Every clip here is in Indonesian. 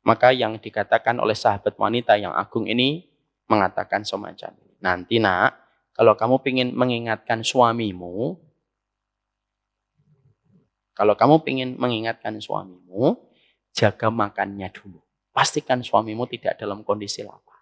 Maka yang dikatakan oleh sahabat wanita yang agung ini mengatakan semacam ini. Nanti nak, kalau kamu ingin mengingatkan suamimu, jaga makannya dulu. Pastikan suamimu tidak dalam kondisi lapar.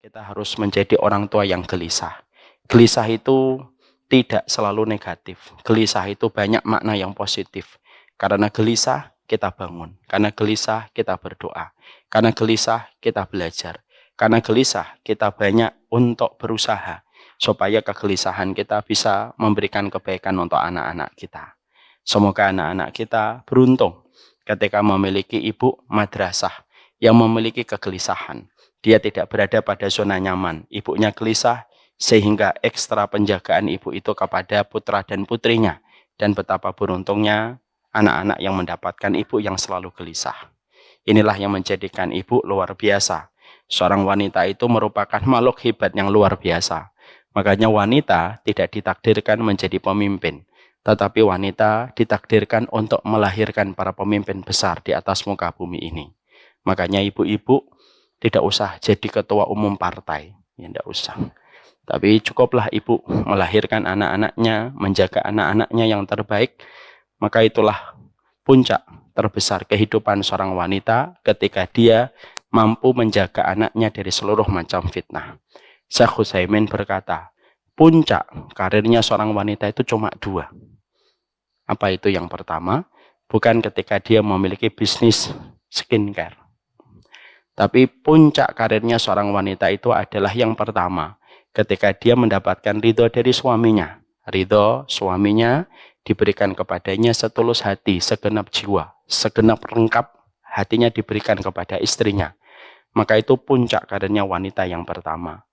Kita harus menjadi orang tua yang gelisah. Gelisah itu tidak selalu negatif. Gelisah itu banyak makna yang positif. Karena gelisah, kita bangun. Karena gelisah, kita berdoa. Karena gelisah, kita belajar. Karena gelisah, kita banyak untuk berusaha. Supaya kegelisahan kita bisa memberikan kebaikan untuk anak-anak kita. Semoga anak-anak kita beruntung ketika memiliki ibu madrasah yang memiliki kegelisahan. Dia tidak berada pada zona nyaman. Ibunya gelisah sehingga ekstra penjagaan ibu itu kepada putra dan putrinya. Dan betapa beruntungnya anak-anak yang mendapatkan ibu yang selalu gelisah. Inilah yang menjadikan ibu luar biasa. Seorang wanita itu merupakan makhluk hebat yang luar biasa. Makanya wanita tidak ditakdirkan menjadi pemimpin. Tetapi wanita ditakdirkan untuk melahirkan para pemimpin besar di atas muka bumi ini. Makanya ibu-ibu tidak usah jadi ketua umum partai, ya tidak usah. Tapi cukuplah ibu melahirkan anak-anaknya, menjaga anak-anaknya yang terbaik, maka itulah puncak terbesar kehidupan seorang wanita ketika dia mampu menjaga anaknya dari seluruh macam fitnah. Syekh Utsaimin berkata, puncak karirnya seorang wanita itu cuma 2. Apa itu yang pertama? Bukan ketika dia memiliki bisnis skincare. Tapi puncak karirnya seorang wanita itu adalah yang pertama, ketika dia mendapatkan ridho dari suaminya. Ridho suaminya diberikan kepadanya setulus hati, segenap jiwa, segenap lengkap hatinya diberikan kepada istrinya. Maka itu puncak karirnya wanita yang pertama.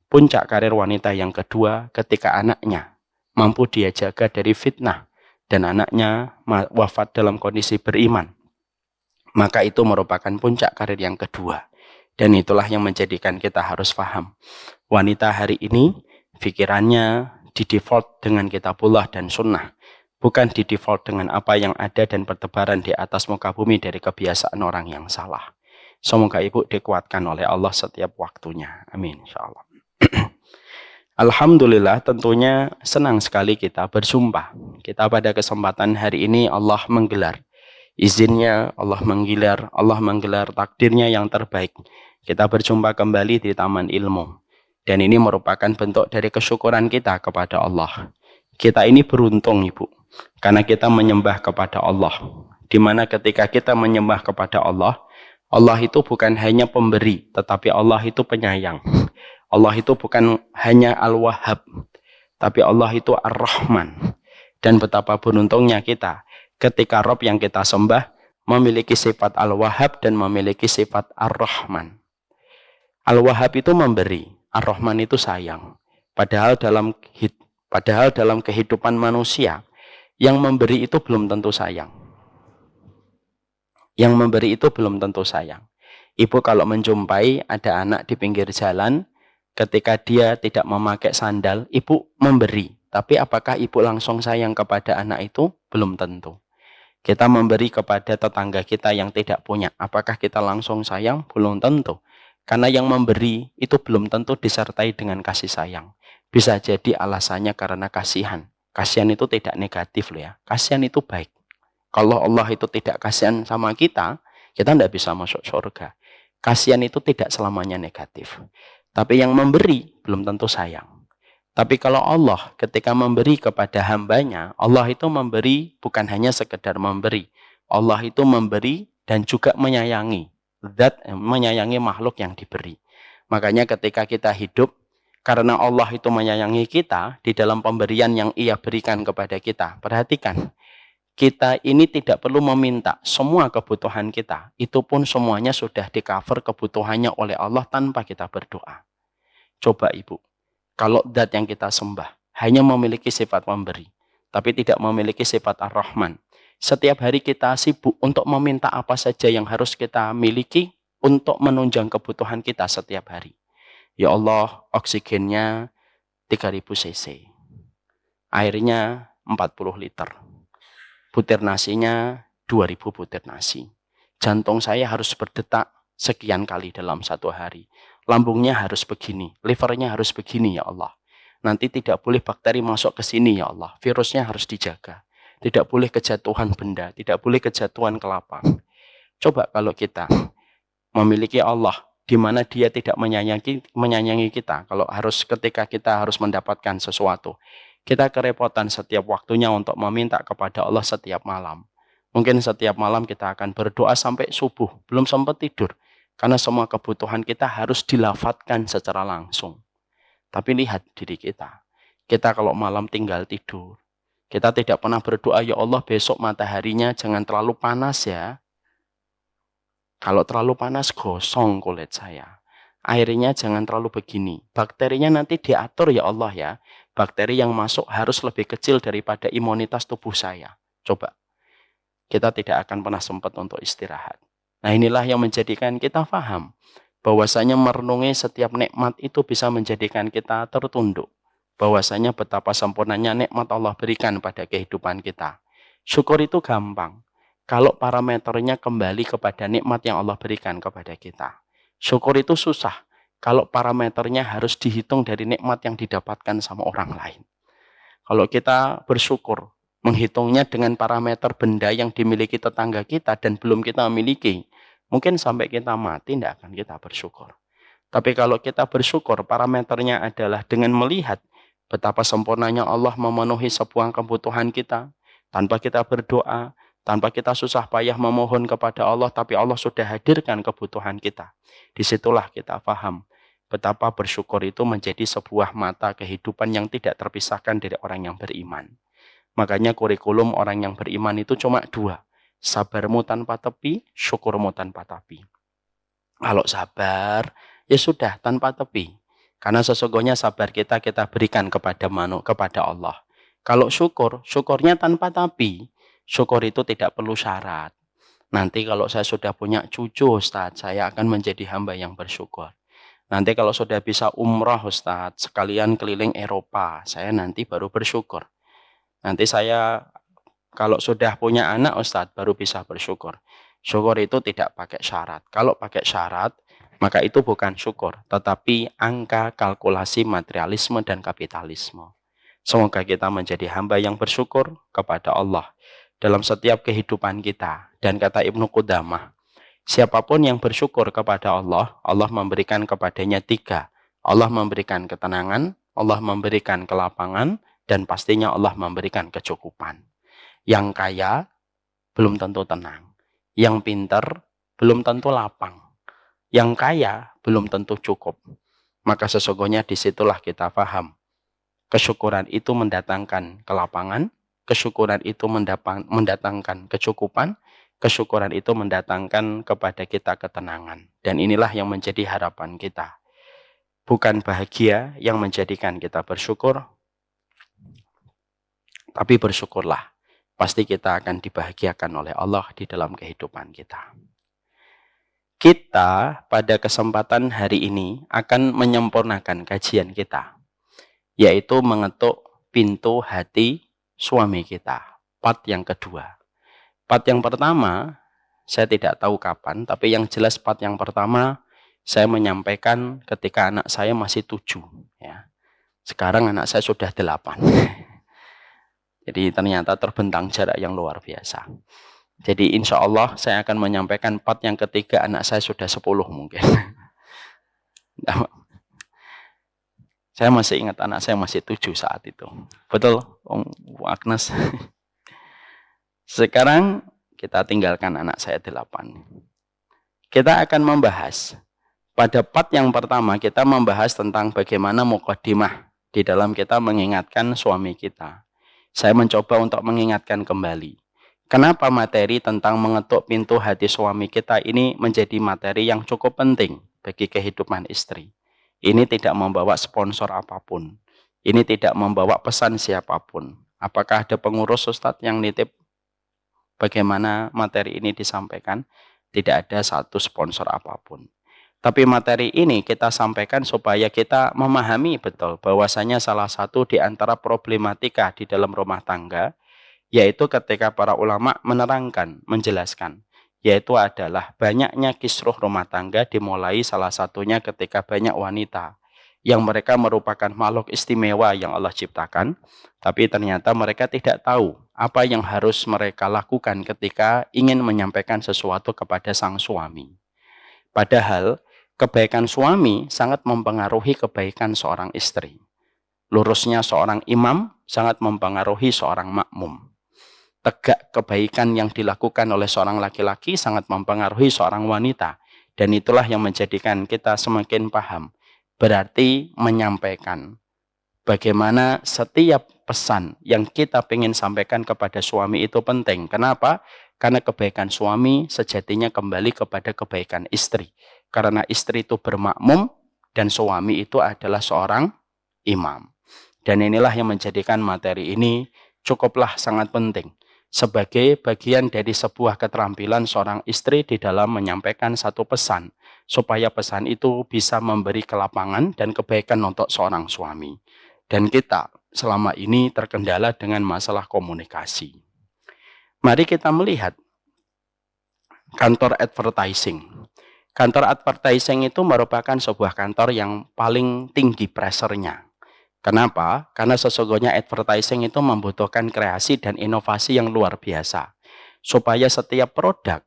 Puncak karir wanita yang kedua, ketika anaknya mampu dia jaga dari fitnah dan anaknya wafat dalam kondisi beriman. Maka itu merupakan puncak karir yang kedua. Dan itulah yang menjadikan kita harus paham. Wanita hari ini, pikirannya di-default dengan kitabullah dan sunnah. Bukan di-default dengan apa yang ada dan bertebaran di atas muka bumi dari kebiasaan orang yang salah. Semoga ibu dikuatkan oleh Allah setiap waktunya. Amin, insyaAllah. Alhamdulillah, tentunya senang sekali kita bersumpah. Kita pada kesempatan hari ini Allah menggelar. Izinnya Allah menggelar takdirnya yang terbaik. Kita berjumpa kembali di Taman Ilmu. Dan ini merupakan bentuk dari kesyukuran kita kepada Allah. Kita ini beruntung ibu, karena kita menyembah kepada Allah. Dimana ketika kita menyembah kepada Allah, Allah itu bukan hanya pemberi, tetapi Allah itu penyayang. Allah itu bukan hanya Al-Wahhab, tapi Allah itu Ar-Rahman. Dan betapa beruntungnya kita ketika Rabb yang kita sembah memiliki sifat Al-Wahhab dan memiliki sifat Ar-Rahman. Al-Wahhab itu memberi, Ar-Rahman itu sayang. Padahal dalam kehidupan manusia, yang memberi itu belum tentu sayang. Yang memberi itu belum tentu sayang. Ibu kalau menjumpai ada anak di pinggir jalan, ketika dia tidak memakai sandal, ibu memberi. Tapi apakah ibu langsung sayang kepada anak itu? Belum tentu. Kita memberi kepada tetangga kita yang tidak punya. Apakah kita langsung sayang? Belum tentu. Karena yang memberi itu belum tentu disertai dengan kasih sayang. Bisa jadi alasannya karena kasihan. Kasihan itu tidak negatif loh ya. Kasihan itu baik. Kalau Allah itu tidak kasihan sama kita tidak bisa masuk surga. Kasihan itu tidak selamanya negatif. Tapi yang memberi belum tentu sayang. Tapi kalau Allah ketika memberi kepada hambanya, Allah itu memberi bukan hanya sekedar memberi. Allah itu memberi dan juga menyayangi. Zat menyayangi makhluk yang diberi. Makanya ketika kita hidup, karena Allah itu menyayangi kita di dalam pemberian yang Ia berikan kepada kita. Perhatikan, kita ini tidak perlu meminta semua kebutuhan kita. Itu pun semuanya sudah di-cover kebutuhannya oleh Allah tanpa kita berdoa. Coba ibu, kalau zat yang kita sembah hanya memiliki sifat memberi, tapi tidak memiliki sifat Ar-Rahman. Setiap hari kita sibuk untuk meminta apa saja yang harus kita miliki, untuk menunjang kebutuhan kita setiap hari. Ya Allah, oksigennya 3000 cc. Airnya 40 liter. Butir nasinya 2000 butir nasi. Jantung saya harus berdetak sekian kali dalam satu hari. Lambungnya harus begini, livernya harus begini ya Allah. Nanti tidak boleh bakteri masuk ke sini ya Allah. Virusnya harus dijaga. Tidak boleh kejatuhan benda, tidak boleh kejatuhan kelapa. Coba kalau kita memiliki Allah di mana Dia tidak menyayangi kita, kalau ketika kita harus mendapatkan sesuatu, kita kerepotan setiap waktunya untuk meminta kepada Allah setiap malam. Mungkin setiap malam kita akan berdoa sampai subuh, belum sempat tidur. Karena semua kebutuhan kita harus dilafatkan secara langsung. Tapi lihat diri kita. Kita kalau malam tinggal tidur. Kita tidak pernah berdoa, ya Allah besok mataharinya jangan terlalu panas ya. Kalau terlalu panas gosong kulit saya. Airnya jangan terlalu begini. Bakterinya nanti diatur ya Allah ya. Bakteri yang masuk harus lebih kecil daripada imunitas tubuh saya. Coba. Kita tidak akan pernah sempat untuk istirahat. Nah inilah yang menjadikan kita paham. Bahwasanya merenungi setiap nikmat itu bisa menjadikan kita tertunduk. Bahwasanya betapa sempurnanya nikmat Allah berikan pada kehidupan kita. Syukur itu gampang. Kalau parameternya kembali kepada nikmat yang Allah berikan kepada kita. Syukur itu susah kalau parameternya harus dihitung dari nikmat yang didapatkan sama orang lain. Kalau kita bersyukur, menghitungnya dengan parameter benda yang dimiliki tetangga kita dan belum kita miliki, mungkin sampai kita mati tidak akan kita bersyukur. Tapi kalau kita bersyukur, parameternya adalah dengan melihat betapa sempurnanya Allah memenuhi sebuah kebutuhan kita, tanpa kita berdoa, tanpa kita susah payah memohon kepada Allah, tapi Allah sudah hadirkan kebutuhan kita. Disitulah kita paham betapa bersyukur itu menjadi sebuah mata kehidupan yang tidak terpisahkan dari orang yang beriman. Makanya kurikulum orang yang beriman itu cuma dua. Sabarmu tanpa tepi, syukurmu tanpa tepi. Kalau sabar, ya sudah tanpa tepi. Karena sesungguhnya sabar kita berikan kepada Allah. Kalau syukur, syukurnya tanpa tapi. Syukur itu tidak perlu syarat. Nanti kalau saya sudah punya cucu Ustadz, saya akan menjadi hamba yang bersyukur. Nanti kalau sudah bisa umrah Ustadz, sekalian keliling Eropa, saya nanti baru bersyukur. Nanti saya kalau sudah punya anak Ustadz, baru bisa bersyukur. Syukur itu tidak pakai syarat. Kalau pakai syarat, maka itu bukan syukur, tetapi angka kalkulasi materialisme dan kapitalisme. Semoga kita menjadi hamba yang bersyukur kepada Allah dalam setiap kehidupan kita. Dan kata Ibnu Qudamah, siapapun yang bersyukur kepada Allah, Allah memberikan kepadanya 3. Allah memberikan ketenangan, Allah memberikan kelapangan, dan pastinya Allah memberikan kecukupan. Yang kaya belum tentu tenang. Yang pintar belum tentu lapang. Yang kaya belum tentu cukup. Maka sesungguhnya disitulah kita paham. Kesyukuran itu mendatangkan kelapangan, kesyukuran itu mendatangkan kecukupan, kesyukuran itu mendatangkan kepada kita ketenangan. Dan inilah yang menjadi harapan kita. Bukan bahagia yang menjadikan kita bersyukur, tapi bersyukurlah. Pasti kita akan dibahagiakan oleh Allah di dalam kehidupan kita. Kita pada kesempatan hari ini akan menyempurnakan kajian kita, yaitu mengetuk pintu hati suami kita. Part yang kedua. Part yang pertama, saya tidak tahu kapan, tapi yang jelas part yang pertama, saya menyampaikan ketika anak saya masih 7. Ya. Sekarang anak saya sudah 8. Jadi ternyata terbentang jarak yang luar biasa. Jadi insya Allah saya akan menyampaikan part yang ketiga, anak saya sudah 10 mungkin. Saya masih ingat anak saya masih 7 saat itu. Betul, Om Agnes. Sekarang kita tinggalkan anak saya 8. Kita akan membahas. Pada part yang pertama kita membahas tentang bagaimana muqaddimah di dalam kita mengingatkan suami kita. Saya mencoba untuk mengingatkan kembali. Kenapa materi tentang mengetuk pintu hati suami kita ini menjadi materi yang cukup penting bagi kehidupan istri. Ini tidak membawa sponsor apapun. Ini tidak membawa pesan siapapun. Apakah ada pengurus Ustadz yang nitip bagaimana materi ini disampaikan? Tidak ada satu sponsor apapun. Tapi materi ini kita sampaikan supaya kita memahami betul bahwasanya salah satu di antara problematika di dalam rumah tangga, yaitu ketika para ulama menerangkan, menjelaskan, yaitu adalah banyaknya kisruh rumah tangga dimulai salah satunya ketika banyak wanita yang mereka merupakan makhluk istimewa yang Allah ciptakan, tapi ternyata mereka tidak tahu apa yang harus mereka lakukan ketika ingin menyampaikan sesuatu kepada sang suami. Padahal kebaikan suami sangat mempengaruhi kebaikan seorang istri. Lurusnya seorang imam sangat mempengaruhi seorang makmum. Tegak kebaikan yang dilakukan oleh seorang laki-laki sangat mempengaruhi seorang wanita. Dan itulah yang menjadikan kita semakin paham. Berarti menyampaikan bagaimana setiap pesan yang kita ingin sampaikan kepada suami itu penting. Kenapa? Karena kebaikan suami sejatinya kembali kepada kebaikan istri. Karena istri itu bermakmum dan suami itu adalah seorang imam. Dan inilah yang menjadikan materi ini cukuplah sangat penting. Sebagai bagian dari sebuah keterampilan seorang istri di dalam menyampaikan satu pesan. Supaya pesan itu bisa memberi kelapangan dan kebaikan untuk seorang suami. Dan kita selama ini terkendala dengan masalah komunikasi. Mari kita melihat kantor advertising. Kantor advertising itu merupakan sebuah kantor yang paling tinggi pressure-nya. Kenapa? Karena sesungguhnya advertising itu membutuhkan kreasi dan inovasi yang luar biasa. Supaya setiap produk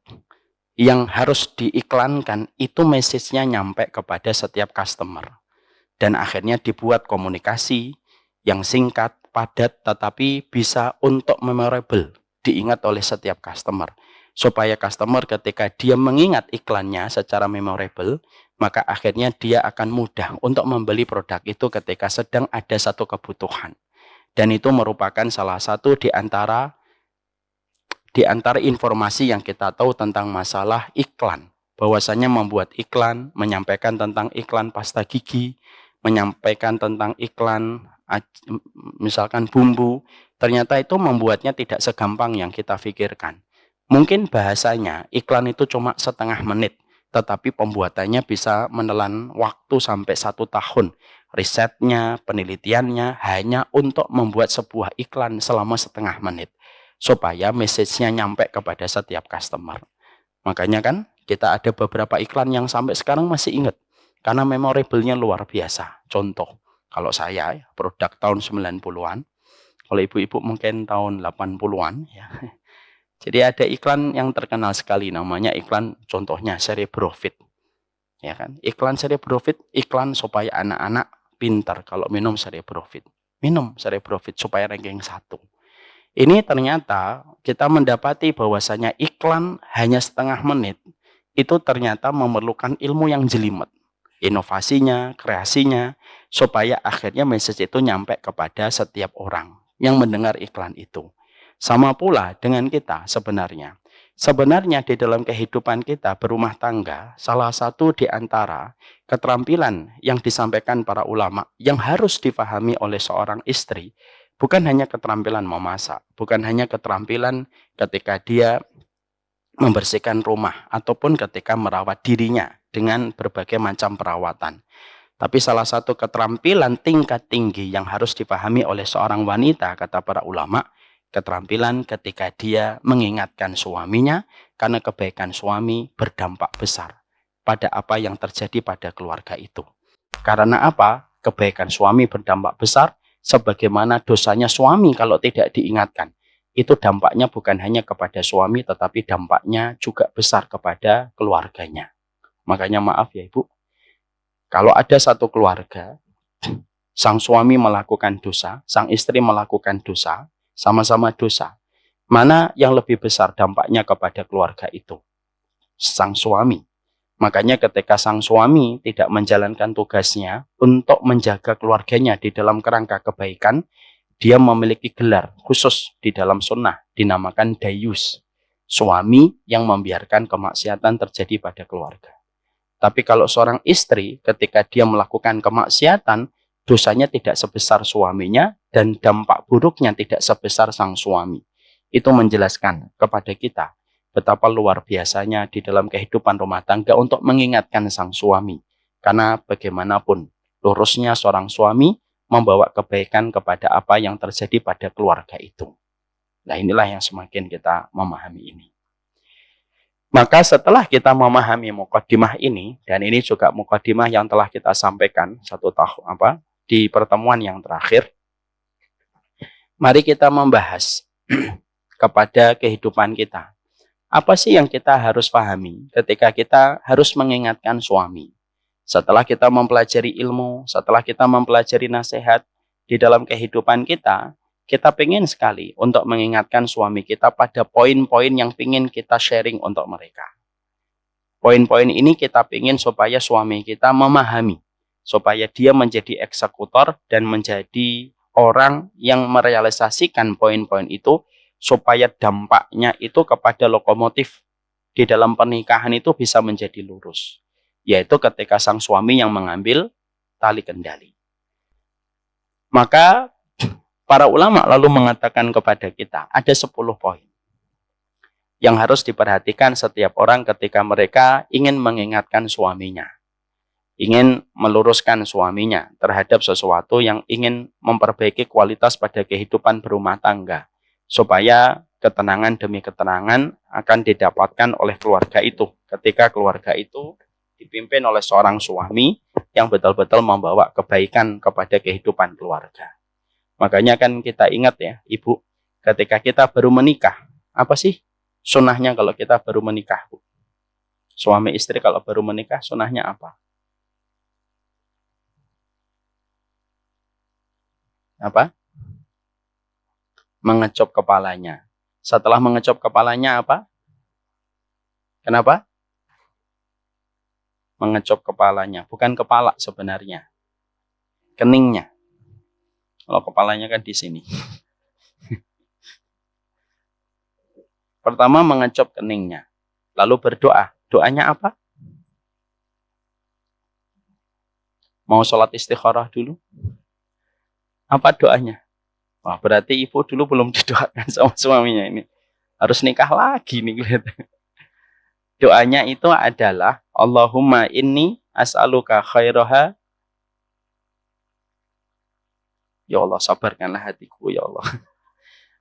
yang harus diiklankan itu message-nya nyampe kepada setiap customer. Dan akhirnya dibuat komunikasi yang singkat, padat, tetapi bisa untuk memorable, diingat oleh setiap customer. Supaya customer ketika dia mengingat iklannya secara memorable, maka akhirnya dia akan mudah untuk membeli produk itu ketika sedang ada satu kebutuhan. Dan itu merupakan salah satu di antara informasi yang kita tahu tentang masalah iklan. Bahwasanya membuat iklan, menyampaikan tentang iklan pasta gigi, menyampaikan tentang iklan misalkan bumbu, ternyata itu membuatnya tidak segampang yang kita pikirkan. Mungkin bahasanya iklan itu cuma setengah menit, tetapi pembuatannya bisa menelan waktu sampai 1 tahun. Risetnya, penelitiannya hanya untuk membuat sebuah iklan selama setengah menit. Supaya message-nya nyampe kepada setiap customer. Makanya kan kita ada beberapa iklan yang sampai sekarang masih ingat. Karena memorable-nya luar biasa. Contoh, kalau saya produk tahun 90-an, kalau ibu-ibu mungkin tahun 80-an ya. Jadi ada iklan yang terkenal sekali namanya iklan contohnya Cerebrofit. Ya kan? Iklan Cerebrofit, iklan supaya anak-anak pintar kalau minum Cerebrofit. Minum Cerebrofit supaya ranking 1. Ini ternyata kita mendapati bahwasanya iklan hanya setengah menit itu ternyata memerlukan ilmu yang jelimet. Inovasinya, kreasinya, supaya akhirnya message itu nyampe kepada setiap orang yang mendengar iklan itu. Sama pula dengan kita sebenarnya. Sebenarnya di dalam kehidupan kita berumah tangga, salah satu di antara keterampilan yang disampaikan para ulama yang harus difahami oleh seorang istri, bukan hanya keterampilan memasak, bukan hanya keterampilan ketika dia membersihkan rumah, ataupun ketika merawat dirinya dengan berbagai macam perawatan. Tapi salah satu keterampilan tingkat tinggi yang harus dipahami oleh seorang wanita, kata para ulama, keterampilan ketika dia mengingatkan suaminya, karena kebaikan suami berdampak besar pada apa yang terjadi pada keluarga itu. Karena apa? Kebaikan suami berdampak besar, sebagaimana dosanya suami kalau tidak diingatkan. Itu dampaknya bukan hanya kepada suami, tetapi dampaknya juga besar kepada keluarganya. Makanya maaf ya Ibu, kalau ada satu keluarga, sang suami melakukan dosa, sang istri melakukan dosa, sama-sama dosa, mana yang lebih besar dampaknya kepada keluarga itu? Sang suami. Makanya ketika sang suami tidak menjalankan tugasnya untuk menjaga keluarganya di dalam kerangka kebaikan, dia memiliki gelar khusus di dalam sunnah, dinamakan dayus. Suami yang membiarkan kemaksiatan terjadi pada keluarga. Tapi kalau seorang istri ketika dia melakukan kemaksiatan, dosanya tidak sebesar suaminya dan dampak buruknya tidak sebesar sang suami. Itu menjelaskan kepada kita betapa luar biasanya di dalam kehidupan rumah tangga untuk mengingatkan sang suami. Karena bagaimanapun, lurusnya seorang suami membawa kebaikan kepada apa yang terjadi pada keluarga itu. Nah, inilah yang semakin kita memahami ini. Maka setelah kita memahami mukadimah ini, dan ini juga mukadimah yang telah kita sampaikan di pertemuan yang terakhir, mari kita membahas kepada kehidupan kita. Apa sih yang kita harus pahami ketika kita harus mengingatkan suami? Setelah kita mempelajari ilmu, setelah kita mempelajari nasihat di dalam kehidupan kita pengen sekali untuk mengingatkan suami kita pada poin-poin yang ingin kita sharing untuk mereka. Poin-poin ini kita ingin supaya suami kita memahami, supaya dia menjadi eksekutor dan menjadi orang yang merealisasikan poin-poin itu, supaya dampaknya itu kepada lokomotif di dalam pernikahan itu bisa menjadi lurus. Yaitu ketika sang suami yang mengambil tali kendali. Maka para ulama lalu mengatakan kepada kita, ada 10 poin yang harus diperhatikan setiap orang ketika mereka ingin mengingatkan suaminya. Ingin meluruskan suaminya terhadap sesuatu yang ingin memperbaiki kualitas pada kehidupan berumah tangga. Supaya ketenangan demi ketenangan akan didapatkan oleh keluarga itu. Ketika keluarga itu dipimpin oleh seorang suami yang betul-betul membawa kebaikan kepada kehidupan keluarga. Makanya kan kita ingat ya, Ibu, ketika kita baru menikah, apa sih sunahnya kalau kita baru menikah, Bu? Suami istri kalau baru menikah, sunahnya apa? Apa? Mengecup kepalanya. Setelah mengecup kepalanya apa? Kenapa? Mengecup kepalanya. Bukan kepala sebenarnya. Keningnya. Kalau kepalanya kan di sini. Pertama mengecup keningnya. Lalu berdoa. Doanya apa? Mau sholat istikharah dulu? Apa doanya? Wah, berarti ibu dulu belum didoakan sama suaminya ini. Harus nikah lagi nih. Doanya itu adalah Allahumma inni as'aluka khairaha. Ya Allah, sabarkanlah hatiku ya Allah.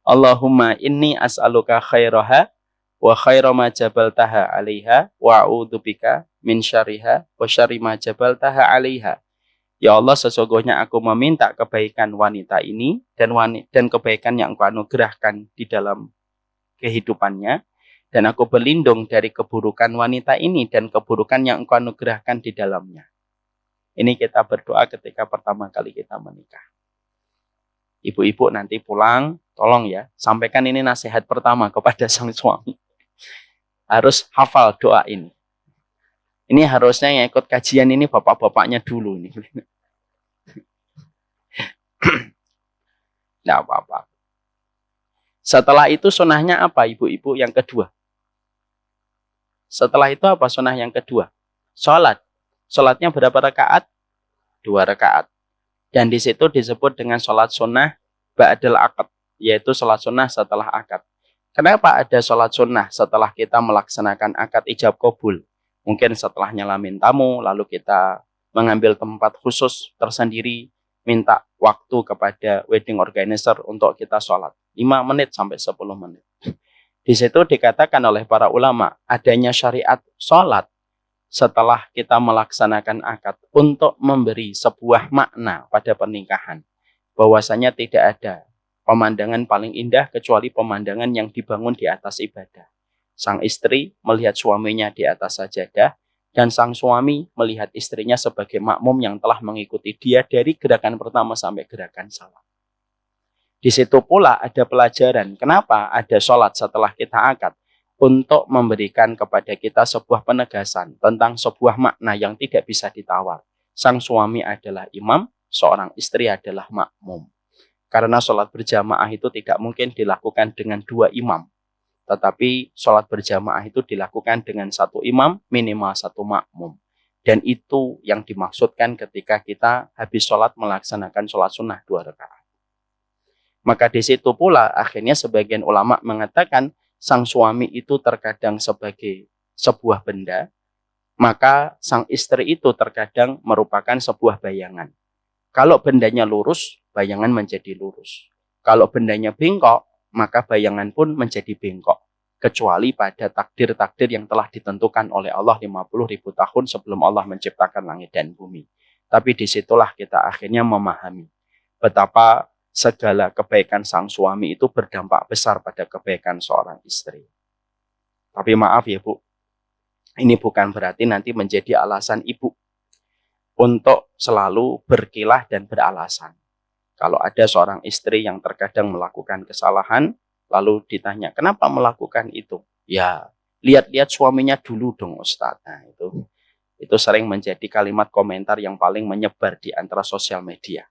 Allahumma inni as'aluka khairaha wa khaira ma jabaltaha 'alaiha wa a'udzubika min syarriha wa syarri ma jabaltaha 'alaiha. Ya Allah, sesungguhnya aku meminta kebaikan wanita ini dan kebaikan yang Engkau anugerahkan di dalam kehidupannya, dan aku berlindung dari keburukan wanita ini dan keburukan yang Engkau anugerahkan di dalamnya. Ini kita berdoa ketika pertama kali kita menikah. Ibu-ibu nanti pulang, tolong ya, sampaikan ini nasihat pertama kepada sang suami. Harus hafal doa ini. Ini harusnya yang ikut kajian ini bapak-bapaknya dulu nih. Tidak apa-apa. Setelah itu sunahnya apa, ibu-ibu? Yang kedua. Setelah itu apa sunah yang kedua? Sholat. Sholatnya berapa rakaat? 2 rakaat. Dan di situ disebut dengan sholat sunnah ba'dal akad, yaitu sholat sunnah setelah akad. Kenapa ada sholat sunnah setelah kita melaksanakan akad ijab kabul? Mungkin setelah nyelamin tamu, lalu kita mengambil tempat khusus tersendiri, minta waktu kepada wedding organizer untuk kita sholat. 5 menit sampai 10 menit. Di situ dikatakan oleh para ulama, adanya syariat sholat setelah kita melaksanakan akad untuk memberi sebuah makna pada pernikahan. Bahwasanya tidak ada pemandangan paling indah kecuali pemandangan yang dibangun di atas ibadah. Sang istri melihat suaminya di atas sajadah, dan sang suami melihat istrinya sebagai makmum yang telah mengikuti dia dari gerakan pertama sampai gerakan salam. Di situ pula ada pelajaran. Kenapa ada sholat setelah kita akad? Untuk memberikan kepada kita sebuah penegasan tentang sebuah makna yang tidak bisa ditawar. Sang suami adalah imam, seorang istri adalah makmum. Karena sholat berjamaah itu tidak mungkin dilakukan dengan 2 imam. Tetapi sholat berjamaah itu dilakukan dengan 1 imam, minimal 1 makmum. Dan itu yang dimaksudkan ketika kita habis sholat melaksanakan sholat sunnah 2 rakaat. Maka di situ pula akhirnya sebagian ulama mengatakan sang suami itu terkadang sebagai sebuah benda, maka sang istri itu terkadang merupakan sebuah bayangan. Kalau bendanya lurus, bayangan menjadi lurus. Kalau bendanya bengkok, maka bayangan pun menjadi bengkok. Kecuali pada takdir-takdir yang telah ditentukan oleh Allah 50.000 tahun sebelum Allah menciptakan langit dan bumi. Tapi disitulah kita akhirnya memahami betapa segala kebaikan sang suami itu berdampak besar pada kebaikan seorang istri. Tapi maaf ya Bu, ini bukan berarti nanti menjadi alasan ibu untuk selalu berkilah dan beralasan. Kalau ada seorang istri yang terkadang melakukan kesalahan, lalu ditanya, kenapa melakukan itu? Ya, lihat-lihat suaminya dulu dong Ustadz. Nah, itu sering menjadi kalimat komentar yang paling menyebar di antara sosial media.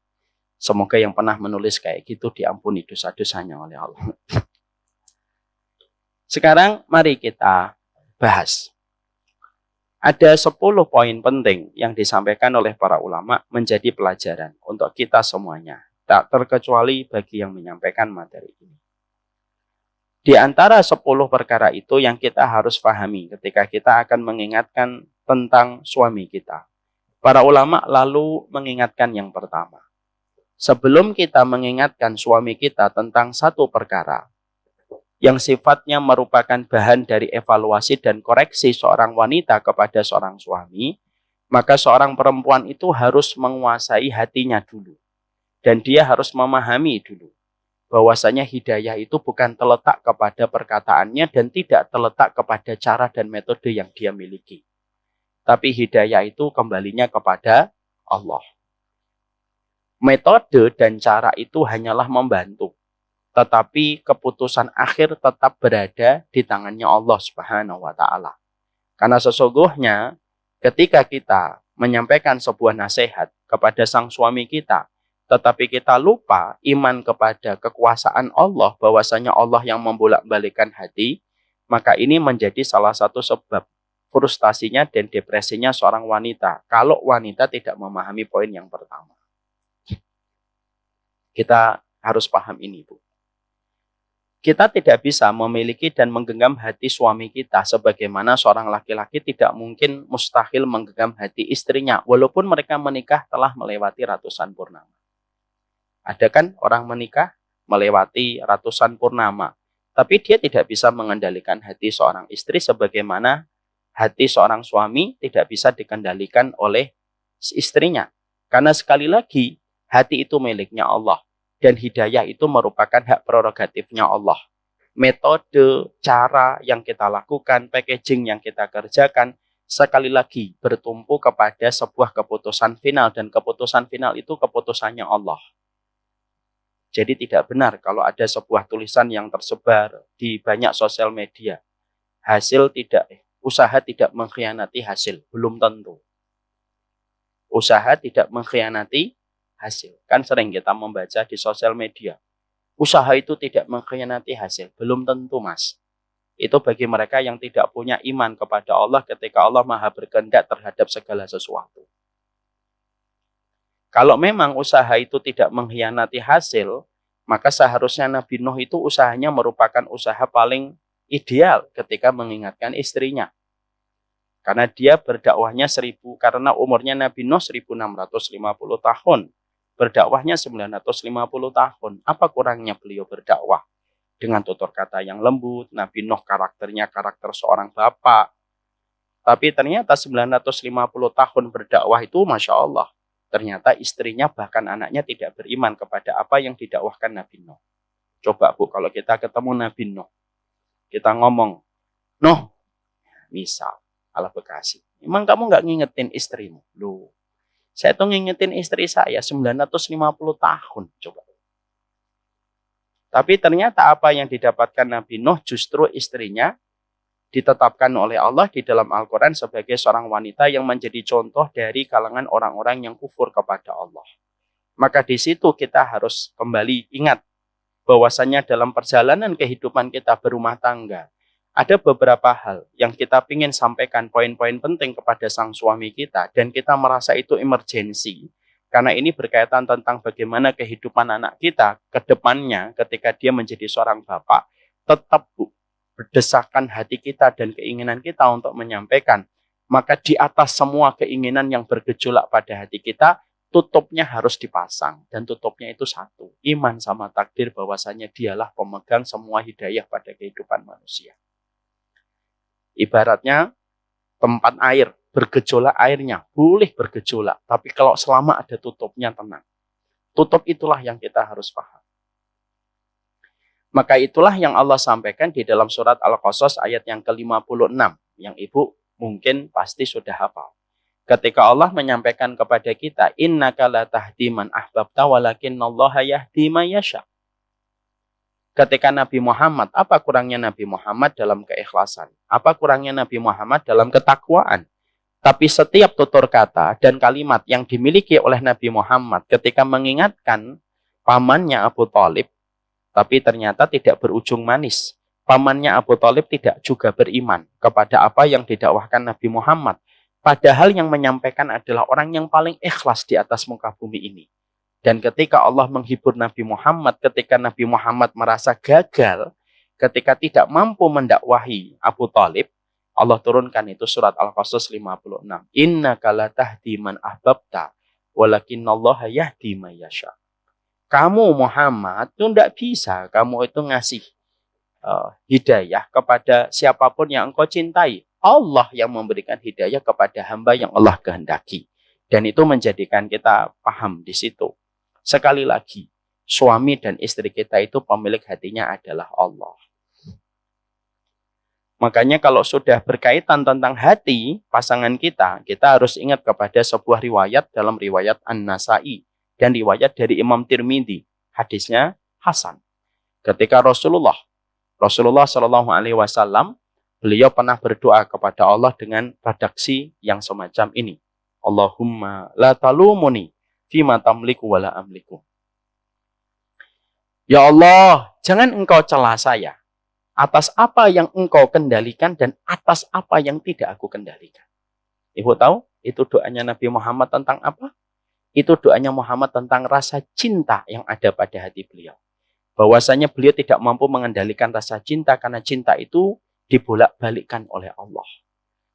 Semoga yang pernah menulis kayak gitu diampuni dosa-dosanya oleh Allah. Sekarang mari kita bahas. Ada 10 poin penting yang disampaikan oleh para ulama menjadi pelajaran untuk kita semuanya. Tak terkecuali bagi yang menyampaikan materi ini. Di antara 10 perkara itu yang kita harus pahami ketika kita akan mengingatkan tentang suami kita. Para ulama lalu mengingatkan yang pertama. Sebelum kita mengingatkan suami kita tentang satu perkara yang sifatnya merupakan bahan dari evaluasi dan koreksi seorang wanita kepada seorang suami, maka seorang perempuan itu harus menguasai hatinya dulu. Dan dia harus memahami dulu bahwasanya hidayah itu bukan terletak kepada perkataannya dan tidak terletak kepada cara dan metode yang dia miliki. Tapi hidayah itu kembalinya kepada Allah. Metode dan cara itu hanyalah membantu. Tetapi keputusan akhir tetap berada di tangannya Allah Subhanahu wa Ta'ala. Karena sesungguhnya ketika kita menyampaikan sebuah nasihat kepada sang suami kita, tetapi kita lupa iman kepada kekuasaan Allah, bahwasanya Allah yang membolak-balikkan hati, maka ini menjadi salah satu sebab frustasinya dan depresinya seorang wanita. Kalau wanita tidak memahami poin yang pertama. Kita harus paham ini, Bu. Kita tidak bisa memiliki dan menggenggam hati suami kita sebagaimana seorang laki-laki tidak mungkin mustahil menggenggam hati istrinya walaupun mereka menikah telah melewati ratusan purnama. Ada kan orang menikah melewati ratusan purnama, tapi dia tidak bisa mengendalikan hati seorang istri sebagaimana hati seorang suami tidak bisa dikendalikan oleh istrinya. Karena sekali lagi hati itu miliknya Allah. Dan hidayah itu merupakan hak prerogatifnya Allah. Metode, cara yang kita lakukan, packaging yang kita kerjakan, sekali lagi bertumpu kepada sebuah keputusan final. Dan keputusan final itu keputusannya Allah. Jadi tidak benar kalau ada sebuah tulisan yang tersebar di banyak sosial media. Usaha tidak mengkhianati hasil. Belum tentu. Usaha tidak mengkhianati hasil. Kan sering kita membaca di sosial media. Usaha itu tidak mengkhianati hasil. Belum tentu, Mas. Itu bagi mereka yang tidak punya iman kepada Allah ketika Allah Maha berkehendak terhadap segala sesuatu. Kalau memang usaha itu tidak mengkhianati hasil, maka seharusnya Nabi Nuh itu usahanya merupakan usaha paling ideal ketika mengingatkan istrinya. Karena dia berdakwahnya karena umurnya Nabi Nuh 1650 tahun. Berdakwahnya 950 tahun. Apa kurangnya beliau berdakwah? Dengan tutur kata yang lembut, Nabi Nuh karakternya karakter seorang bapak. Tapi ternyata 950 tahun berdakwah itu Masya Allah. Ternyata istrinya bahkan anaknya tidak beriman kepada apa yang didakwahkan Nabi Nuh. Coba Bu, kalau kita ketemu Nabi Nuh, kita ngomong, Nuh, misal, ala Bekasi, emang kamu nggak ngingetin istrimu? Loh, saya tuh ngingetin istri saya 950 tahun. Coba. Tapi ternyata apa yang didapatkan Nabi Nuh justru istrinya ditetapkan oleh Allah di dalam Al-Quran sebagai seorang wanita yang menjadi contoh dari kalangan orang-orang yang kufur kepada Allah. Maka di situ kita harus kembali ingat bahwasannya dalam perjalanan kehidupan kita berumah tangga, ada beberapa hal yang kita ingin sampaikan poin-poin penting kepada sang suami kita dan kita merasa itu emergensi. Karena ini berkaitan tentang bagaimana kehidupan anak kita ke depannya ketika dia menjadi seorang bapak. Tetap Bu, desakan hati kita dan keinginan kita untuk menyampaikan, maka di atas semua keinginan yang bergejolak pada hati kita, tutupnya harus dipasang. Dan tutupnya itu satu, iman sama takdir bahwasanya dialah pemegang semua hidayah pada kehidupan manusia. Ibaratnya tempat air, bergejolak airnya, boleh bergejolak. Tapi kalau selama ada tutupnya, tenang. Tutup itulah yang kita harus paham. Maka itulah yang Allah sampaikan di dalam surat Al-Qasas ayat yang ke-56. Yang ibu mungkin pasti sudah hafal. Ketika Allah menyampaikan kepada kita, innaka la tahdi man ahbabta walakinallaha yahdi man yasha. Ketika Nabi Muhammad, apa kurangnya Nabi Muhammad dalam keikhlasan? Apa kurangnya Nabi Muhammad dalam ketakwaan? Tapi setiap tutur kata dan kalimat yang dimiliki oleh Nabi Muhammad ketika mengingatkan pamannya Abu Thalib, tapi ternyata tidak berujung manis. Pamannya Abu Thalib tidak juga beriman kepada apa yang didakwahkan Nabi Muhammad. Padahal yang menyampaikan adalah orang yang paling ikhlas di atas muka bumi ini. Dan ketika Allah menghibur Nabi Muhammad, ketika Nabi Muhammad merasa gagal, ketika tidak mampu mendakwahi Abu Thalib, Allah turunkan itu surat Al-Qasas 56. Innaka la tahdi man ahbabta, walakinallaha yahdi man yasha. Kamu Muhammad itu tidak bisa, kamu itu ngasih hidayah kepada siapapun yang engkau cintai. Allah yang memberikan hidayah kepada hamba yang Allah kehendaki. Dan itu menjadikan kita paham di situ. Sekali lagi, suami dan istri kita itu pemilik hatinya adalah Allah. Makanya kalau sudah berkaitan tentang hati pasangan kita harus ingat kepada sebuah riwayat dalam riwayat An-Nasai dan riwayat dari Imam Tirmidzi. Hadisnya hasan. Ketika Rasulullah Shallallahu Alaihi Wasallam, beliau pernah berdoa kepada Allah dengan redaksi yang semacam ini. Allahumma la talumuni fima tamliku wala amliku. Ya Allah, jangan engkau celah saya atas apa yang engkau kendalikan dan atas apa yang tidak aku kendalikan. Ibu tahu itu doanya Nabi Muhammad tentang apa? Itu doanya Muhammad tentang rasa cinta yang ada pada hati beliau. Bahwasanya beliau tidak mampu mengendalikan rasa cinta karena cinta itu dibolak-balikkan oleh Allah